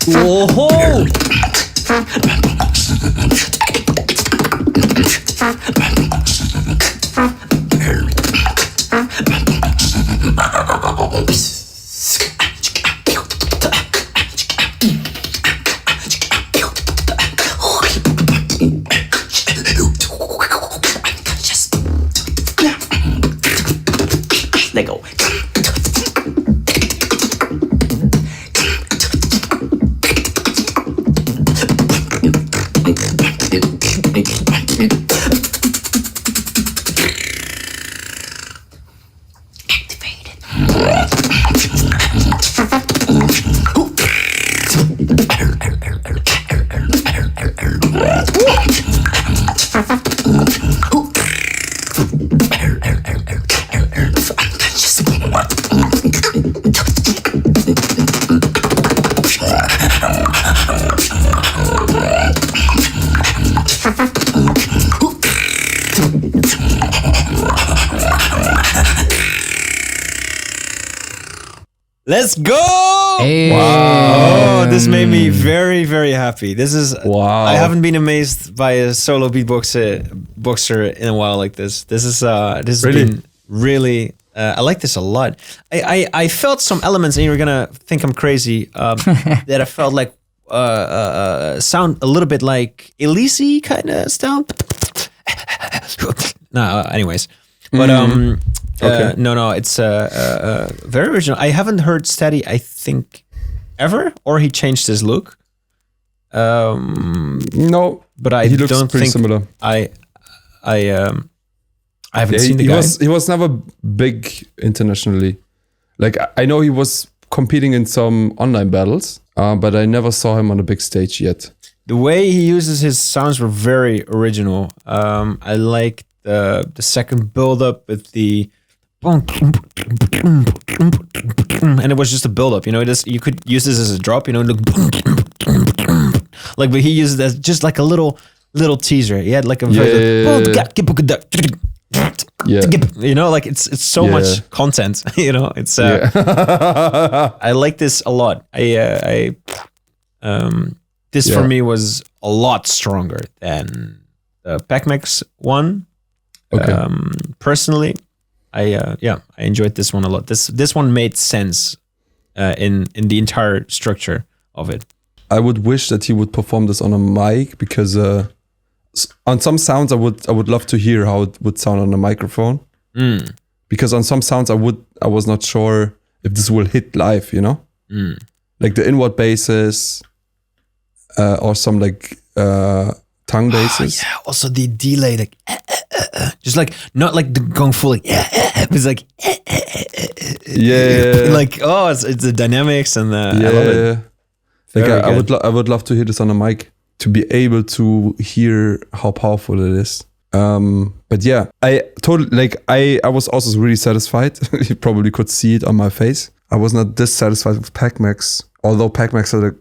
Whoa. Let go. Let's go! Hey. Oh, this made me very, very happy. This is I haven't been amazed by a solo beatboxer in a while like this. This has been really. I like this a lot. I felt some elements, and you're gonna think I'm crazy. That I felt like sound a little bit like Elise kind of style. No, anyways, but okay. No, it's very original. I haven't heard Steady, I think, ever, or he changed his look. No, but I he looks don't pretty think similar. I haven't seen the guy. He was never big internationally. Like I know he was competing in some online battles, but I never saw him on a big stage yet. The way he uses his sounds were very original. I like the second build up with the and it was just a build up. You know, you could use this as a drop. You know, like but he used it as just like a little teaser. He had like a you know, like it's so much content. You know, it's I like this a lot. This for me was a lot stronger than the Pac-Max one. Okay. Personally, I enjoyed this one a lot. This one made sense in the entire structure of it. I would wish that he would perform this on a mic because on some sounds I would love to hear how it would sound on a microphone. Because on some sounds I was not sure if this will hit live, you know? Like the inward basses or some like tongue basses. Yeah, also the delay, like just like not like going full like it's like like it's the dynamics and I love it. Like I would love to hear this on a mic to be able to hear how powerful it is. But yeah, I totally like I was also really satisfied. You probably could see it on my face. I was not dissatisfied with Pac-Max, although Pac-Max had a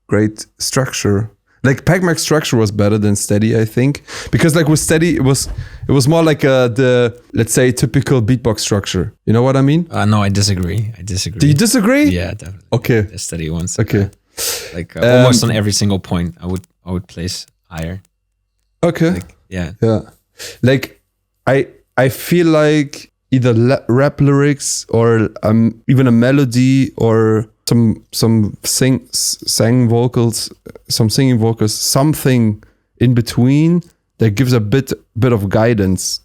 great structure. Like Pac-Max structure was better than Steady, I think, because like with Steady, it was more like the, let's say, typical beatbox structure. You know what I mean? No, I disagree. Do you disagree? Yeah, definitely. Okay. The Steady ones. Okay. Like almost on every single point, I would place higher. Okay. Like, yeah. Like I feel like either rap lyrics or even a melody or some singing vocals, something in between that gives a bit of guidance.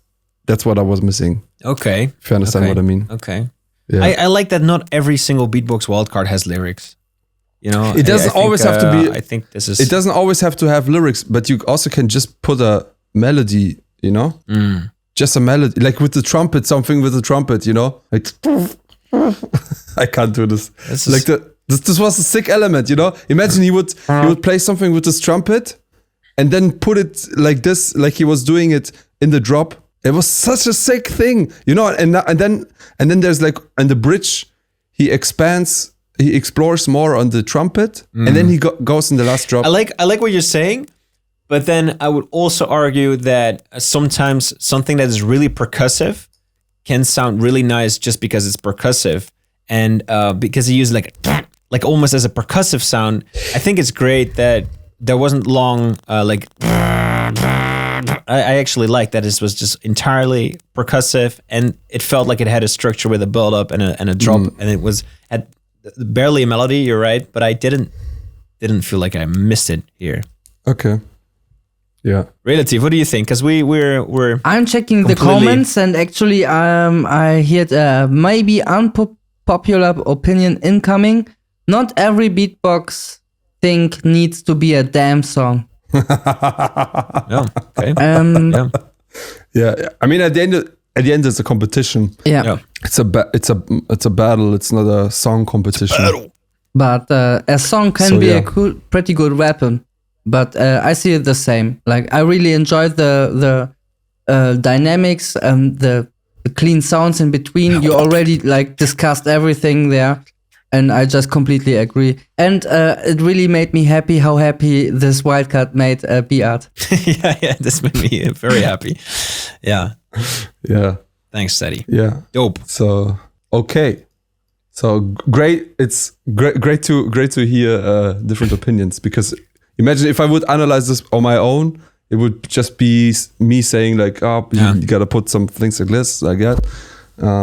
That's what I was missing. Okay. If you understand what I mean. Okay. Yeah. I like that not every single beatbox wildcard has lyrics. You know, it doesn't always have to be. I think this is. It doesn't always have to have lyrics, but you also can just put a melody. You know, just a melody, like with the trumpet, something with the trumpet. You know, like I can't do this. Like this was a sick element. You know, imagine he would play something with this trumpet, and then put it like this, like he was doing it in the drop. It was such a sick thing. You know, and then there's like in the bridge, he explores more on the trumpet, and then he goes in the last drop. I like what you're saying, but then I would also argue that sometimes something that is really percussive can sound really nice just because it's percussive, and because he used like almost as a percussive sound. I think it's great that there wasn't long I actually like that it was just entirely percussive, and it felt like it had a structure with a build up and a drop, and it had barely a melody. You're right, but I didn't feel like I missed it here. Okay. Yeah. Raylative, what do you think? Because we're I'm checking the comments, and actually I heard maybe unpopular opinion incoming. Not every beatbox thing needs to be a damn song. Oh, okay. Yeah. I mean, at the end, it's a competition. Yeah. It's a battle. It's not a song competition. But a song can be a pretty good weapon. But I see it the same. Like I really enjoyed the dynamics and the clean sounds in between. You already like discussed everything there, and I just completely agree. And it really made me happy how happy this wildcard made Beat. yeah, this made me very happy. Yeah. Yeah. Thanks, Steady. Yeah. Dope. So okay. So great! It's great to hear different opinions, because imagine if I would analyze this on my own, it would just be me saying like, "Oh, you gotta put some things like this, like that."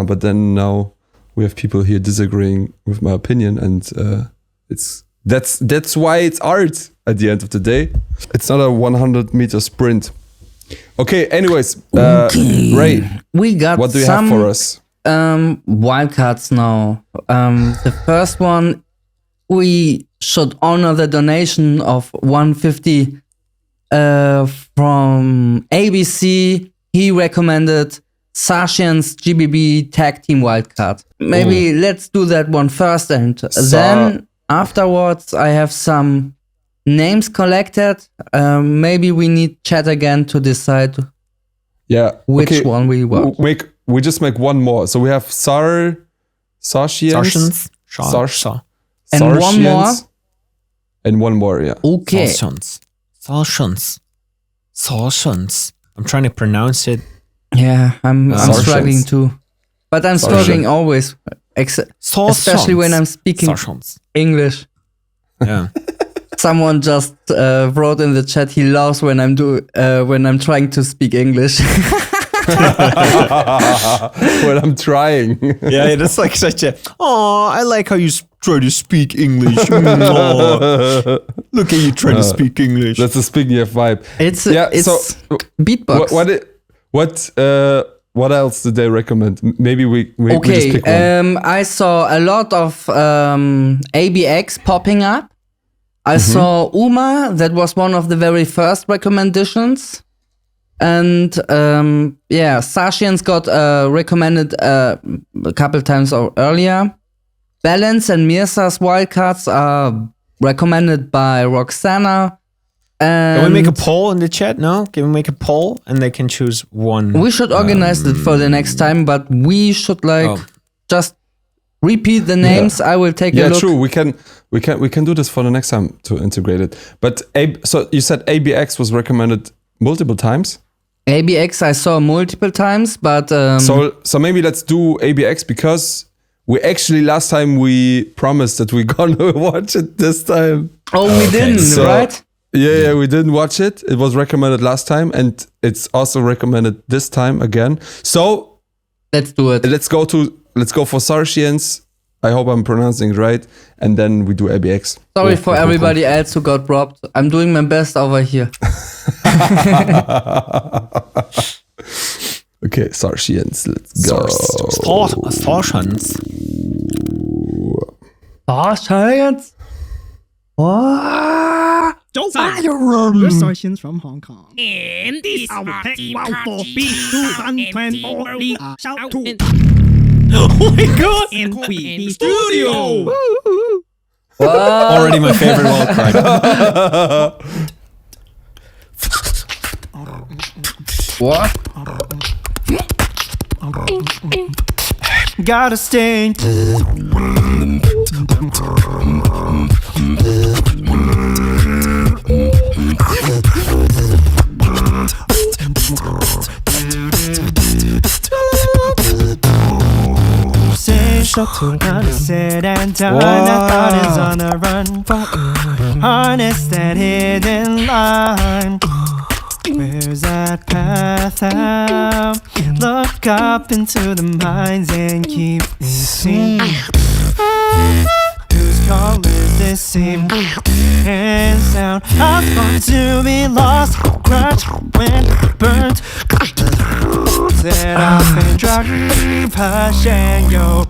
But then now we have people here disagreeing with my opinion, and that's why it's art at the end of the day. It's not a 100-meter sprint. Okay. Anyways, Ray, we got what do you have for us? Wildcards now. The first one, we should honor the donation of 150 from ABC. He recommended Sashian's GBB Tag Team Wildcard. Maybe let's do that one first, and then afterwards I have some names collected. Maybe we need chat again to decide which one we want. We just make one more. So we have Sashians. And one more. And one more, yeah. Okay. Sashians. I'm trying to pronounce it. Yeah, I'm struggling too. But I'm struggling always. Especially when I'm speaking English. Yeah. Someone just wrote in the chat he loves when I'm trying to speak English. When I'm trying. Yeah, that's like such a. Oh, I like how you try to speak English. Look at you try to speak English. That's a speaking of vibe. It's so Beatbox. What else did they recommend? Maybe we just pick one. I saw a lot of ABX popping up. I saw Uma. That was one of the very first recommendations. And Sashian's got recommended a couple times earlier. Balance and Mirza's wildcards are recommended by Roxana. And can we make a poll in the chat? No? Can we make a poll and they can choose one? We should organize it for the next time, but we should just repeat the names. I will take a look. Yeah, true. We can do this for the next time to integrate it. But so you said ABX was recommended multiple times? ABX I saw multiple times, but so maybe let's do ABX, because we actually last time we promised that we're gonna watch it this time. Oh, we didn't, right? Yeah, we didn't watch it. It was recommended last time, and it's also recommended this time again. So let's do it. Let's go for Sarshians. I hope I'm pronouncing it right, and then we do ABX. Sorry for everybody else who got robbed. I'm doing my best over here. Okay, Sarshians, let's go. Sarshians. What? We're Sarshians from Hong Kong. And this our wow for B224 shout out to Oh my god! in the studio. Already my favorite wildcard. What? Gotta stay. Shuttle gonna sit and dine. That thought is on the run, but harness that hidden line. Where's that path out? Look up into the minds and keep seeing. Whose call is this same? Hands down, I've fun to be lost. Grudge when burnt. Set off and drug passion, yo.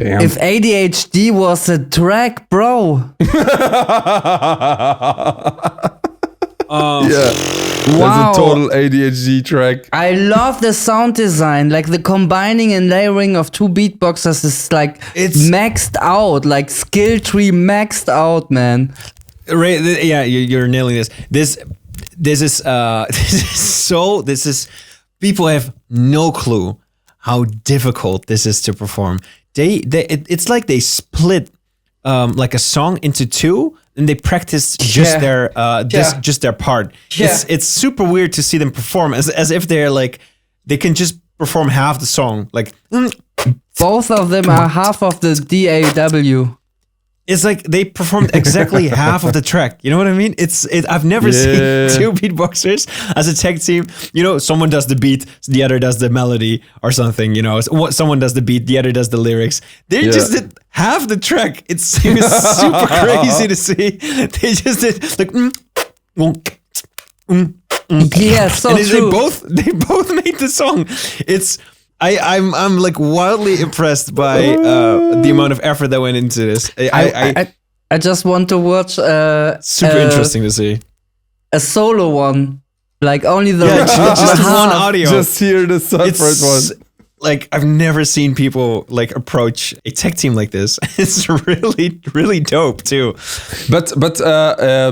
Damn. If ADHD was a track, bro. Yeah. Wow. That's a total ADHD track. I love the sound design. Like the combining and layering of two beatboxers is like It's- maxed out. Like skill tree maxed out, man. Yeah, you're nailing this. This is people have no clue how difficult this is to perform. It's like they split like a song into two, and they practice just their part. Yeah. It's super weird to see them perform as if they're like they can just perform half the song. Like Both of them are half of the DAW. it's like they performed exactly half of the track. You know what I mean? I've never seen two beatboxers as a tag team. You know, someone does the beat, the other does the melody or something. You know, someone does the beat, the other does the lyrics. They just did half the track. It was super crazy to see. They just did like. Yeah, so And true. they both made the song. I'm like wildly impressed by the amount of effort that went into this. I just want to watch Super interesting to see. a solo one. Like only the Just one half. audio. Just hear the separate one. Like I've never seen people like approach a tech team like this. It's really, really dope too. But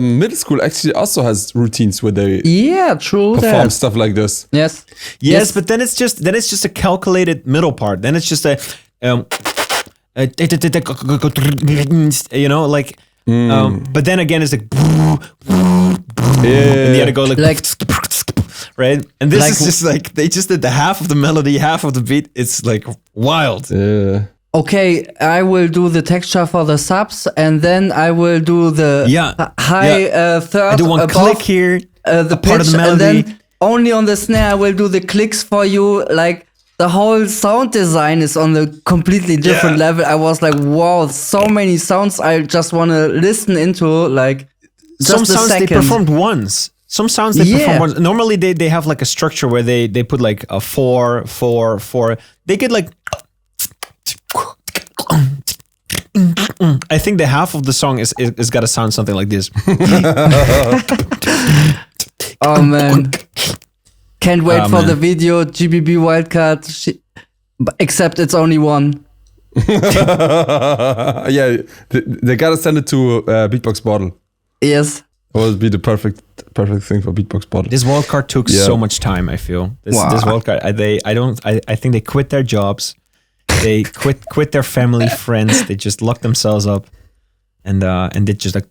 middle school actually also has routines where they Yeah, true. perform That. stuff like this. Yes. Yes, but then it's just a calculated middle part. Then it's just a you know, like but then again it's like and the other go like right? And this is just like they just did the half of the melody, half of the beat. It's like wild. Yeah. Okay, I will do the texture for the subs, and then I will do the high third I do one above click here, the a part of pitch, the and melody. then only on the snare I will do the clicks for you. Like the whole sound design is on a completely different level. I was like, wow, so many sounds I just want to listen into. Like Some just a sounds they second. performed once. Some sounds they perform once. Normally they have like a structure where they put like a 4, 4, 4. They get like I think the half of the song is gotta sound something like this. Oh man. Can't wait for the video GBB wildcard. Except it's only one. Yeah, they gotta send it to Beatbox Bottle. Yes. It would be the perfect thing for Beatbox Bottle. This wildcard took so much time. I feel this wildcard. I think they quit their jobs. They quit their family, friends. They just locked themselves up, and they just like.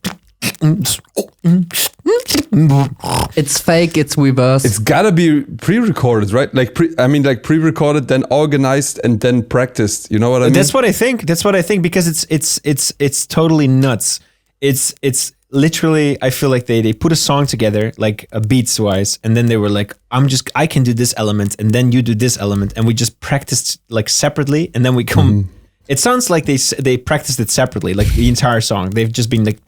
It's fake. It's reverse. It's gotta be pre-recorded, right? Like pre-recorded, then organized, and then practiced. You know what I mean? That's what I think. Because it's totally nuts. It's literally, I feel like they put a song together, like beats wise, and then they were like, I can do this element, and then you do this element, and we just practiced like separately, and then we come. It sounds like they practiced it separately, like the entire song. They've just been like.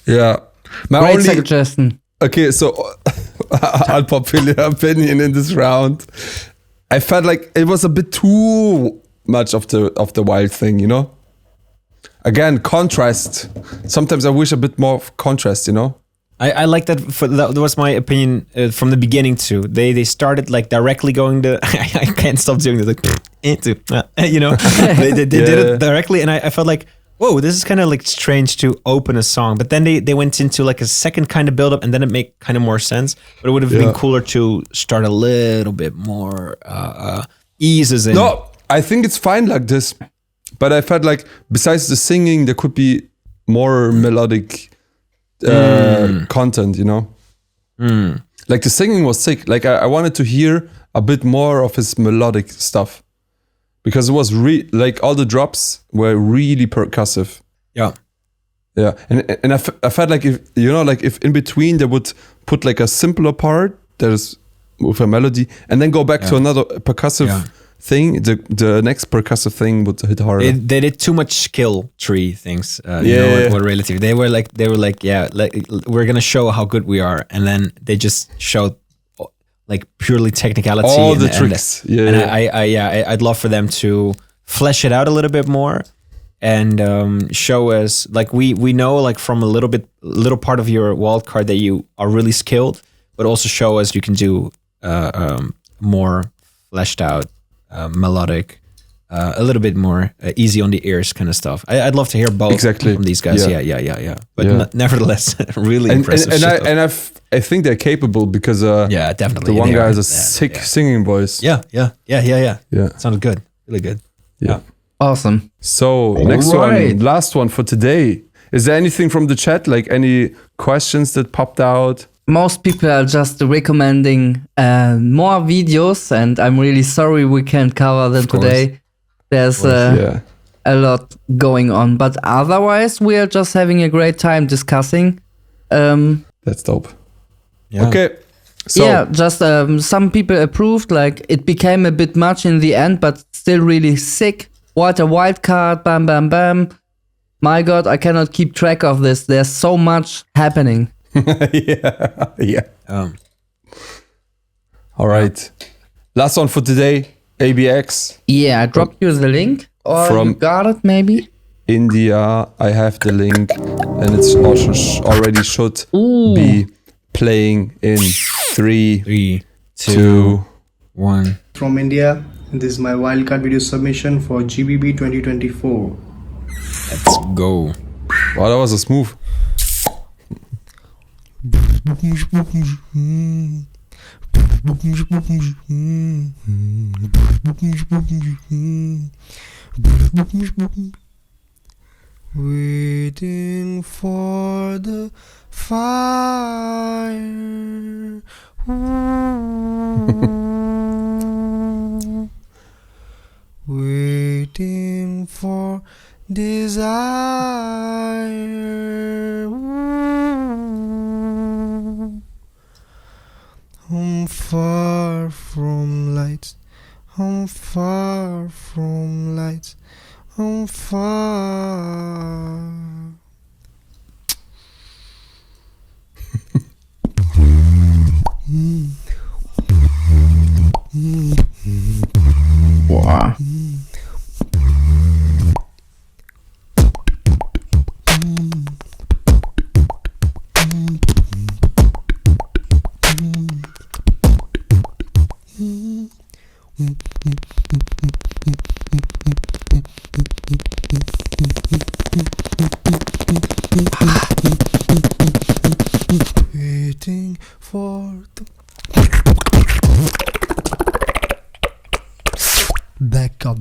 Yeah. My Great only suggestion. Okay, so unpopular opinion in this round. I felt like it was a bit too much of the wild thing, you know? Again, contrast. Sometimes I wish a bit more of contrast, you know? I like that. That was my opinion from the beginning too. They started like directly going to. I can't stop doing this. Like, you know, they did it directly, and I felt like, whoa, this is kind of like strange to open a song. But then they went into like a second kind of build up, and then it made kind of more sense. But it would have been cooler to start a little bit more eases in. No, I think it's fine like this. But I felt like besides the singing, there could be more melodic content, you know? Like the singing was sick. Like I wanted to hear a bit more of his melodic stuff. Because it was like all the drops were really percussive. Yeah. Yeah. And I felt like if in between they would put like a simpler part that is with a melody and then go back to another percussive thing, the next percussive thing would hit harder. They did too much skill tree things. You know what Raylative. They were like, we're gonna show how good we are, and then they just showed like purely technicality. All the tricks. I'd love for them to flesh it out a little bit more and show us, like we know like from a little part of your wildcard that you are really skilled, but also show us you can do more fleshed out, melodic, a little bit more easy on the ears kind of stuff. I'd love to hear both from these guys. Yeah. But nevertheless, really impressive. I think they're capable because definitely the one guy has a sick singing voice. Yeah. Sounded good, really good. Yeah. Awesome. So next one, last one for today. Is there anything from the chat, like any questions that popped out? Most people are just recommending more videos, and I'm really sorry we can't cover them today. There's a lot going on, but otherwise we are just having a great time discussing. That's dope. Yeah. Okay. So just some people approved, like it became a bit much in the end, but still really sick. What a wild card, bam, bam, bam. My God, I cannot keep track of this. There's so much happening. Yeah. All right. Last one for today, ABX. Yeah, I dropped you the link. Or from you got it, maybe? India. I have the link, and it's also already should be playing in 3, 2, 1. From India, this is my wildcard video submission for GBB 2024. Let's go. Wow, that was a smooth. Waiting for the fire. Waiting for desire. I'm far from lights. I'm far from lights. I'm far. Wow. Waiting for the back up.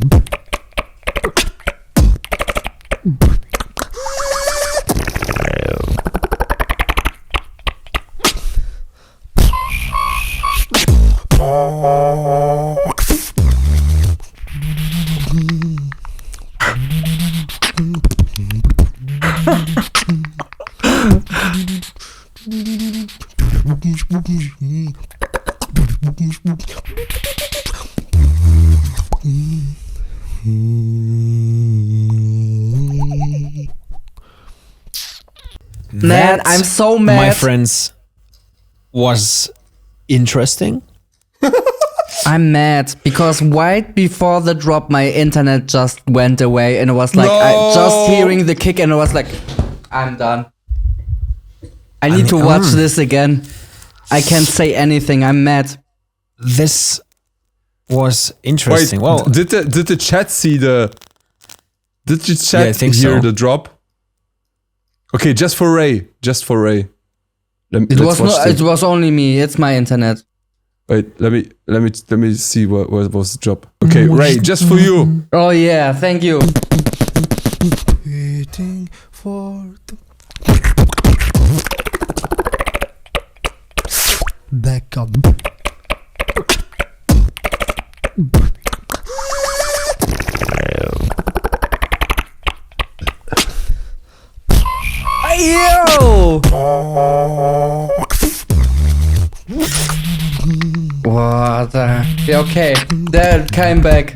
Man, I'm so mad. My friends, was interesting. I'm mad because right before the drop, my internet just went away, and it was like I just hearing the kick, and it was like, I'm done. I need to watch this again. I can't say anything. I'm mad. This was interesting. Wait, well, did the chat see the? Did the chat hear the drop? Okay, just for Ray. It was only me. It's my internet. Wait, let me see what was the drop. Okay, Ray, just for you. Oh yeah, thank you. Waiting for the back up. Yo! What the? Okay, that came back.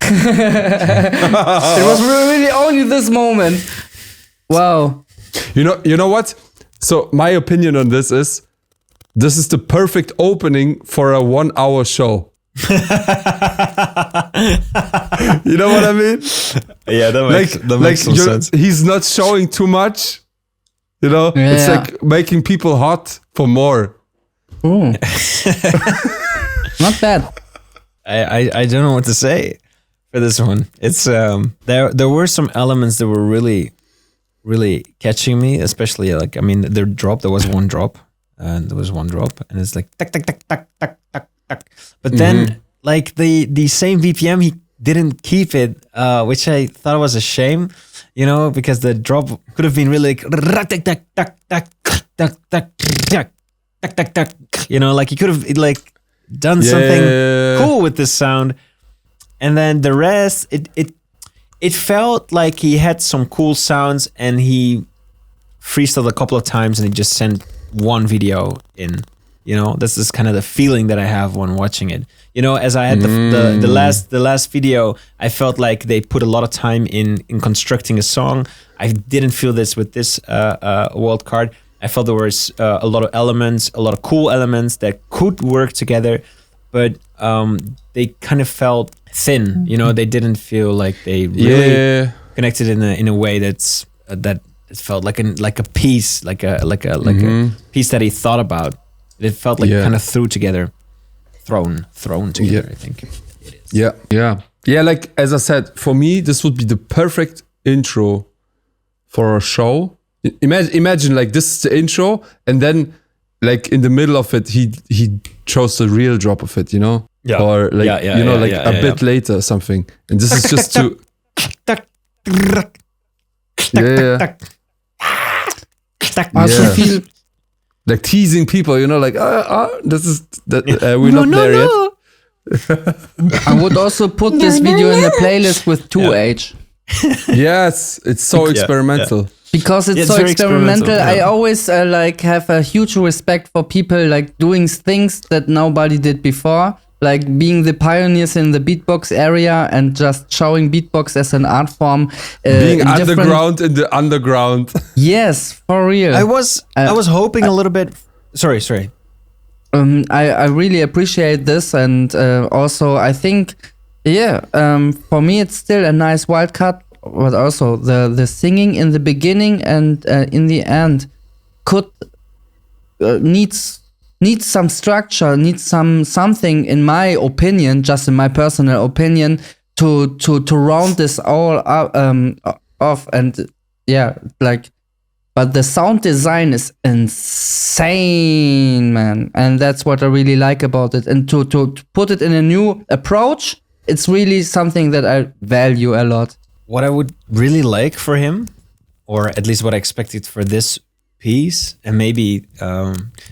It was really only this moment. Wow. You know what? So my opinion on this is this is the perfect opening for a 1 hour show. You know what I mean? Yeah, that makes some sense. He's not showing too much. You know, it's like making people hot for more. Ooh. Not bad. I don't know what to say for this one. It's there were some elements that were really, really catching me, especially like there was one drop, and it's like tak tak tak tak tak tak tak. But then like the same BPM, he didn't keep it, which I thought was a shame, you know, because the drop could have been really like tak tak tak tak tak tak tak tak tak, you know, like he could have like done something cool with this sound. And then the rest, it felt like he had some cool sounds, and he freestyled a couple of times, and he just sent one video in. You know, this is kind of the feeling that I have when watching it. You know, as I had the last video, I felt like they put a lot of time in constructing a song. I didn't feel this with this wildcard. I felt there was a lot of elements, a lot of cool elements that could work together, but they kind of felt thin. You know, they didn't feel like they really connected in a way that it felt like a piece, like a piece that he thought about. It felt like kind of thrown together. I think it is. Yeah. Like as I said, for me, this would be the perfect intro for a show. Imagine like this is the intro, and then like in the middle of it, he chose the real drop of it, you know, or like a bit later or something. And this is just to I feel like teasing people, you know, like this is that we're not there yet. I would also put this video in a playlist with 2H. Yes, it's so experimental. Because it's so experimental. I always like have a huge respect for people like doing things that nobody did before, like being the pioneers in the beatbox area and just showing beatbox as an art form. Being underground in the underground. Yes, for real. I was hoping a little bit. Sorry. I really appreciate this, and also I think, for me it's still a nice wildcard. But also the singing in the beginning and in the end could needs some structure, needs something, in my opinion, just in my personal opinion, to round this all up, off. And but the sound design is insane, man, and that's what I really like about it. And to put it in a new approach, it's really something that I value a lot. What I would really like for him, or at least what I expected for this piece, and maybe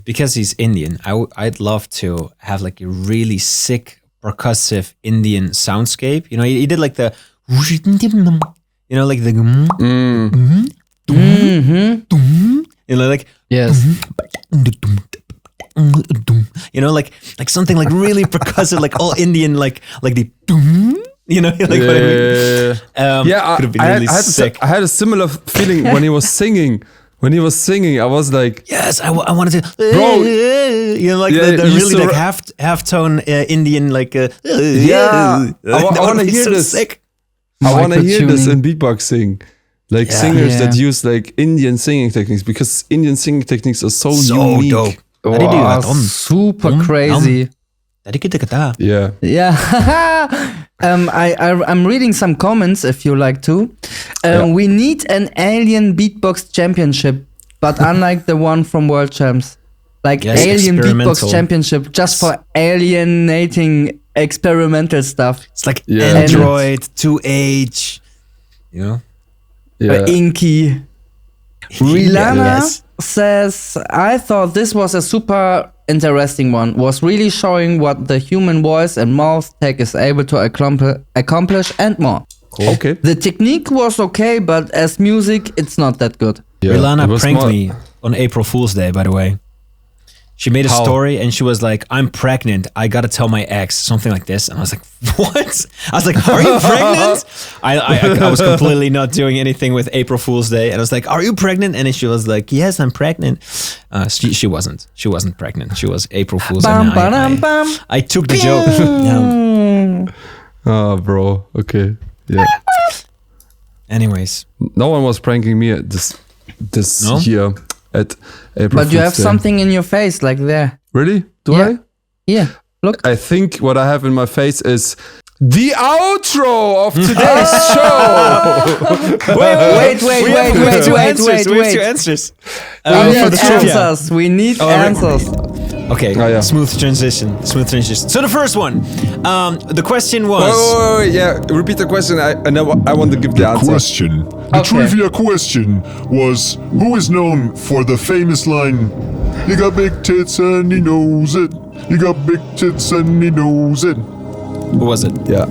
because he's Indian, I'd love to have like a really sick percussive Indian soundscape. You know, he did like the, you know, like the, you know, like you know, like something like really percussive, like all Indian, like the. You know, like what I mean? I had a similar feeling when he was singing. When he was singing, I was like, yes, I wanted to, bro. You know, like the really like half tone Indian, like I want to hear this. Sick. I want to hear this in beatboxing, like singers that use like Indian singing techniques, because Indian singing techniques are so unique. Dope. Super crazy. Yeah. I'm reading some comments if you like to. We need an alien beatbox championship, but unlike the one from World Champs, like alien beatbox championship just for alienating experimental stuff. It's like Android 2H, you know, Inky. Rilana says, I thought this was a super interesting one. Was really showing what the human voice and mouth tech is able to accomplish and more. Cool. Okay. The technique was okay, but as music, it's not that good. Rilana pranked me on April Fool's Day, by the way. She made a How? story and she was like, I'm pregnant. I got to tell my ex, something like this. And I was like, what? I was like, are you pregnant? I was completely not doing anything with April Fool's Day. And I was like, are you pregnant? And she was like, yes, I'm pregnant. She wasn't. She wasn't pregnant. She was April Fool's. Bam, And I took the joke. Yeah. Oh, bro. Okay. Yeah. Anyways. No one was pranking me this year at April But you have Fool's Day. something in your face, like there. Really? Do Yeah. I? Yeah. Look. I think what I have in my face is the outro of today's show. Wait. We have two answers. We need answers. We need answers. Okay, smooth transition. So the first one, the question was... Wait, yeah, repeat the question. I want to give the answer. The trivia question was, who is known for the famous line, "You got big tits and he knows it. You got big tits and he knows it." Who was it? Yeah.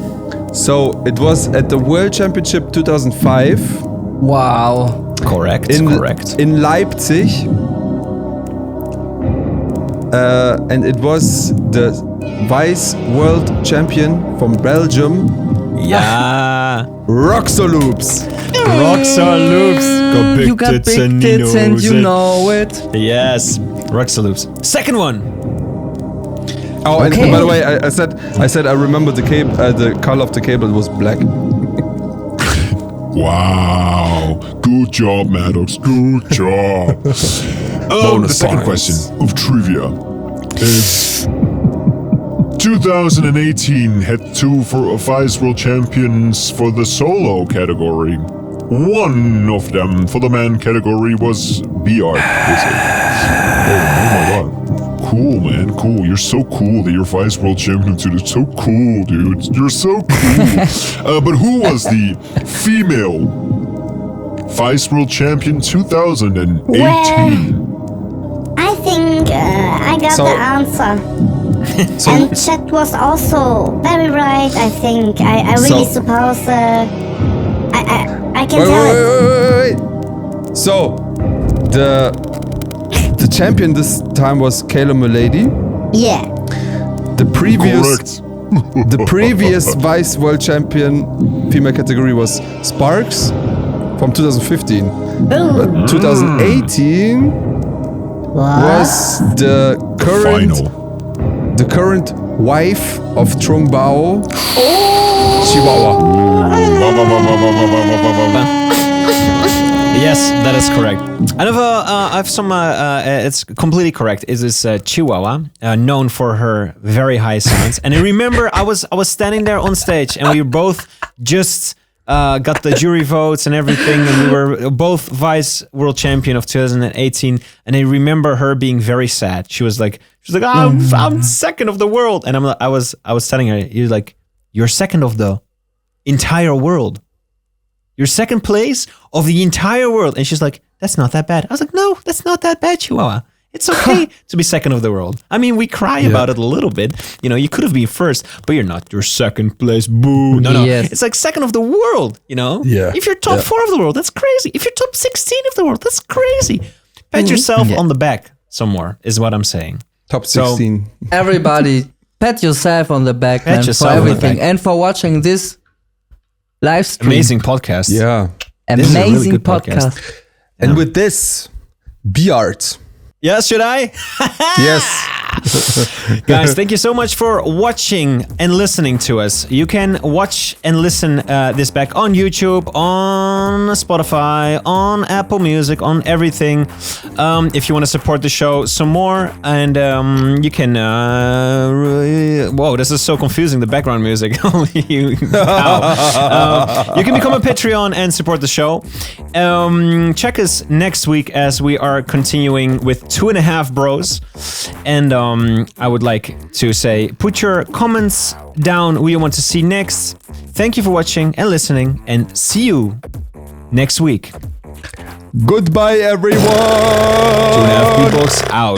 So it was at the World Championship 2005. Wow. Correct. In Leipzig. And it was the vice world champion from Belgium. Yeah. Roxoloops. Got big You got tits big and tits and you it. know it. Yes. Roxoloops. Second one. Oh, and by the way, I said I remember the cable, the color of the cable was black. Wow. Good job, Madox. Good job. The second question of trivia is 2018 had two vice world champions for the solo category. One of them for the man category was Bart. Oh my god. Cool, man. Cool. You're so cool that you're vice world champion, dude. It's so cool, dude. You're so cool. But who was the female vice world champion 2018? I think I got the answer. And chat was also very right, I think. I really suppose I can tell it. Wait. So the champion this time was Kayla Mulady. Yeah. The previous vice world champion female category was Sparks from 2015. But 2018 was the current wife of Trung Bao, Chihuahua. Yes, that is correct. I have some. It's completely correct. It is Chihuahua, known for her very high sounds. And I remember I was standing there on stage, and we both just got the jury votes and everything, and we were both vice world champion of 2018. And I remember her being very sad. She was like, I'm second of the world, and I was telling her, you're second of the entire world. You're second place of the entire world. And she's like, that's not that bad. I was like, no, that's not that bad, Chihuahua. It's okay to be second of the world. I mean, we cry about it a little bit. You know, you could have been first, but you're not. You're second place. Boo. No. Yes. It's like second of the world, you know? Yeah. If you're top 4 of the world, that's crazy. If you're top 16 of the world, that's crazy. Pat yourself on the back somewhere, is what I'm saying. Top 16. So, everybody, pat yourself on the back, man, for everything. And for watching this live stream. Amazing podcast. Yeah. Amazing really good podcast. And with this, Bart. Yes, should I? Yes. Guys, thank you so much for watching and listening to us. You can watch and listen this back on YouTube, on Spotify, on Apple Music, on everything. If you want to support the show some more, and you can... whoa, this is so confusing, the background music. You can become a Patreon and support the show. Check us next week as we are continuing with 2.5 Bros. And I would like to say, put your comments down who you want to see next. Thank you for watching and listening, and see you next week. Goodbye, everyone. 2.5 Beatbox out.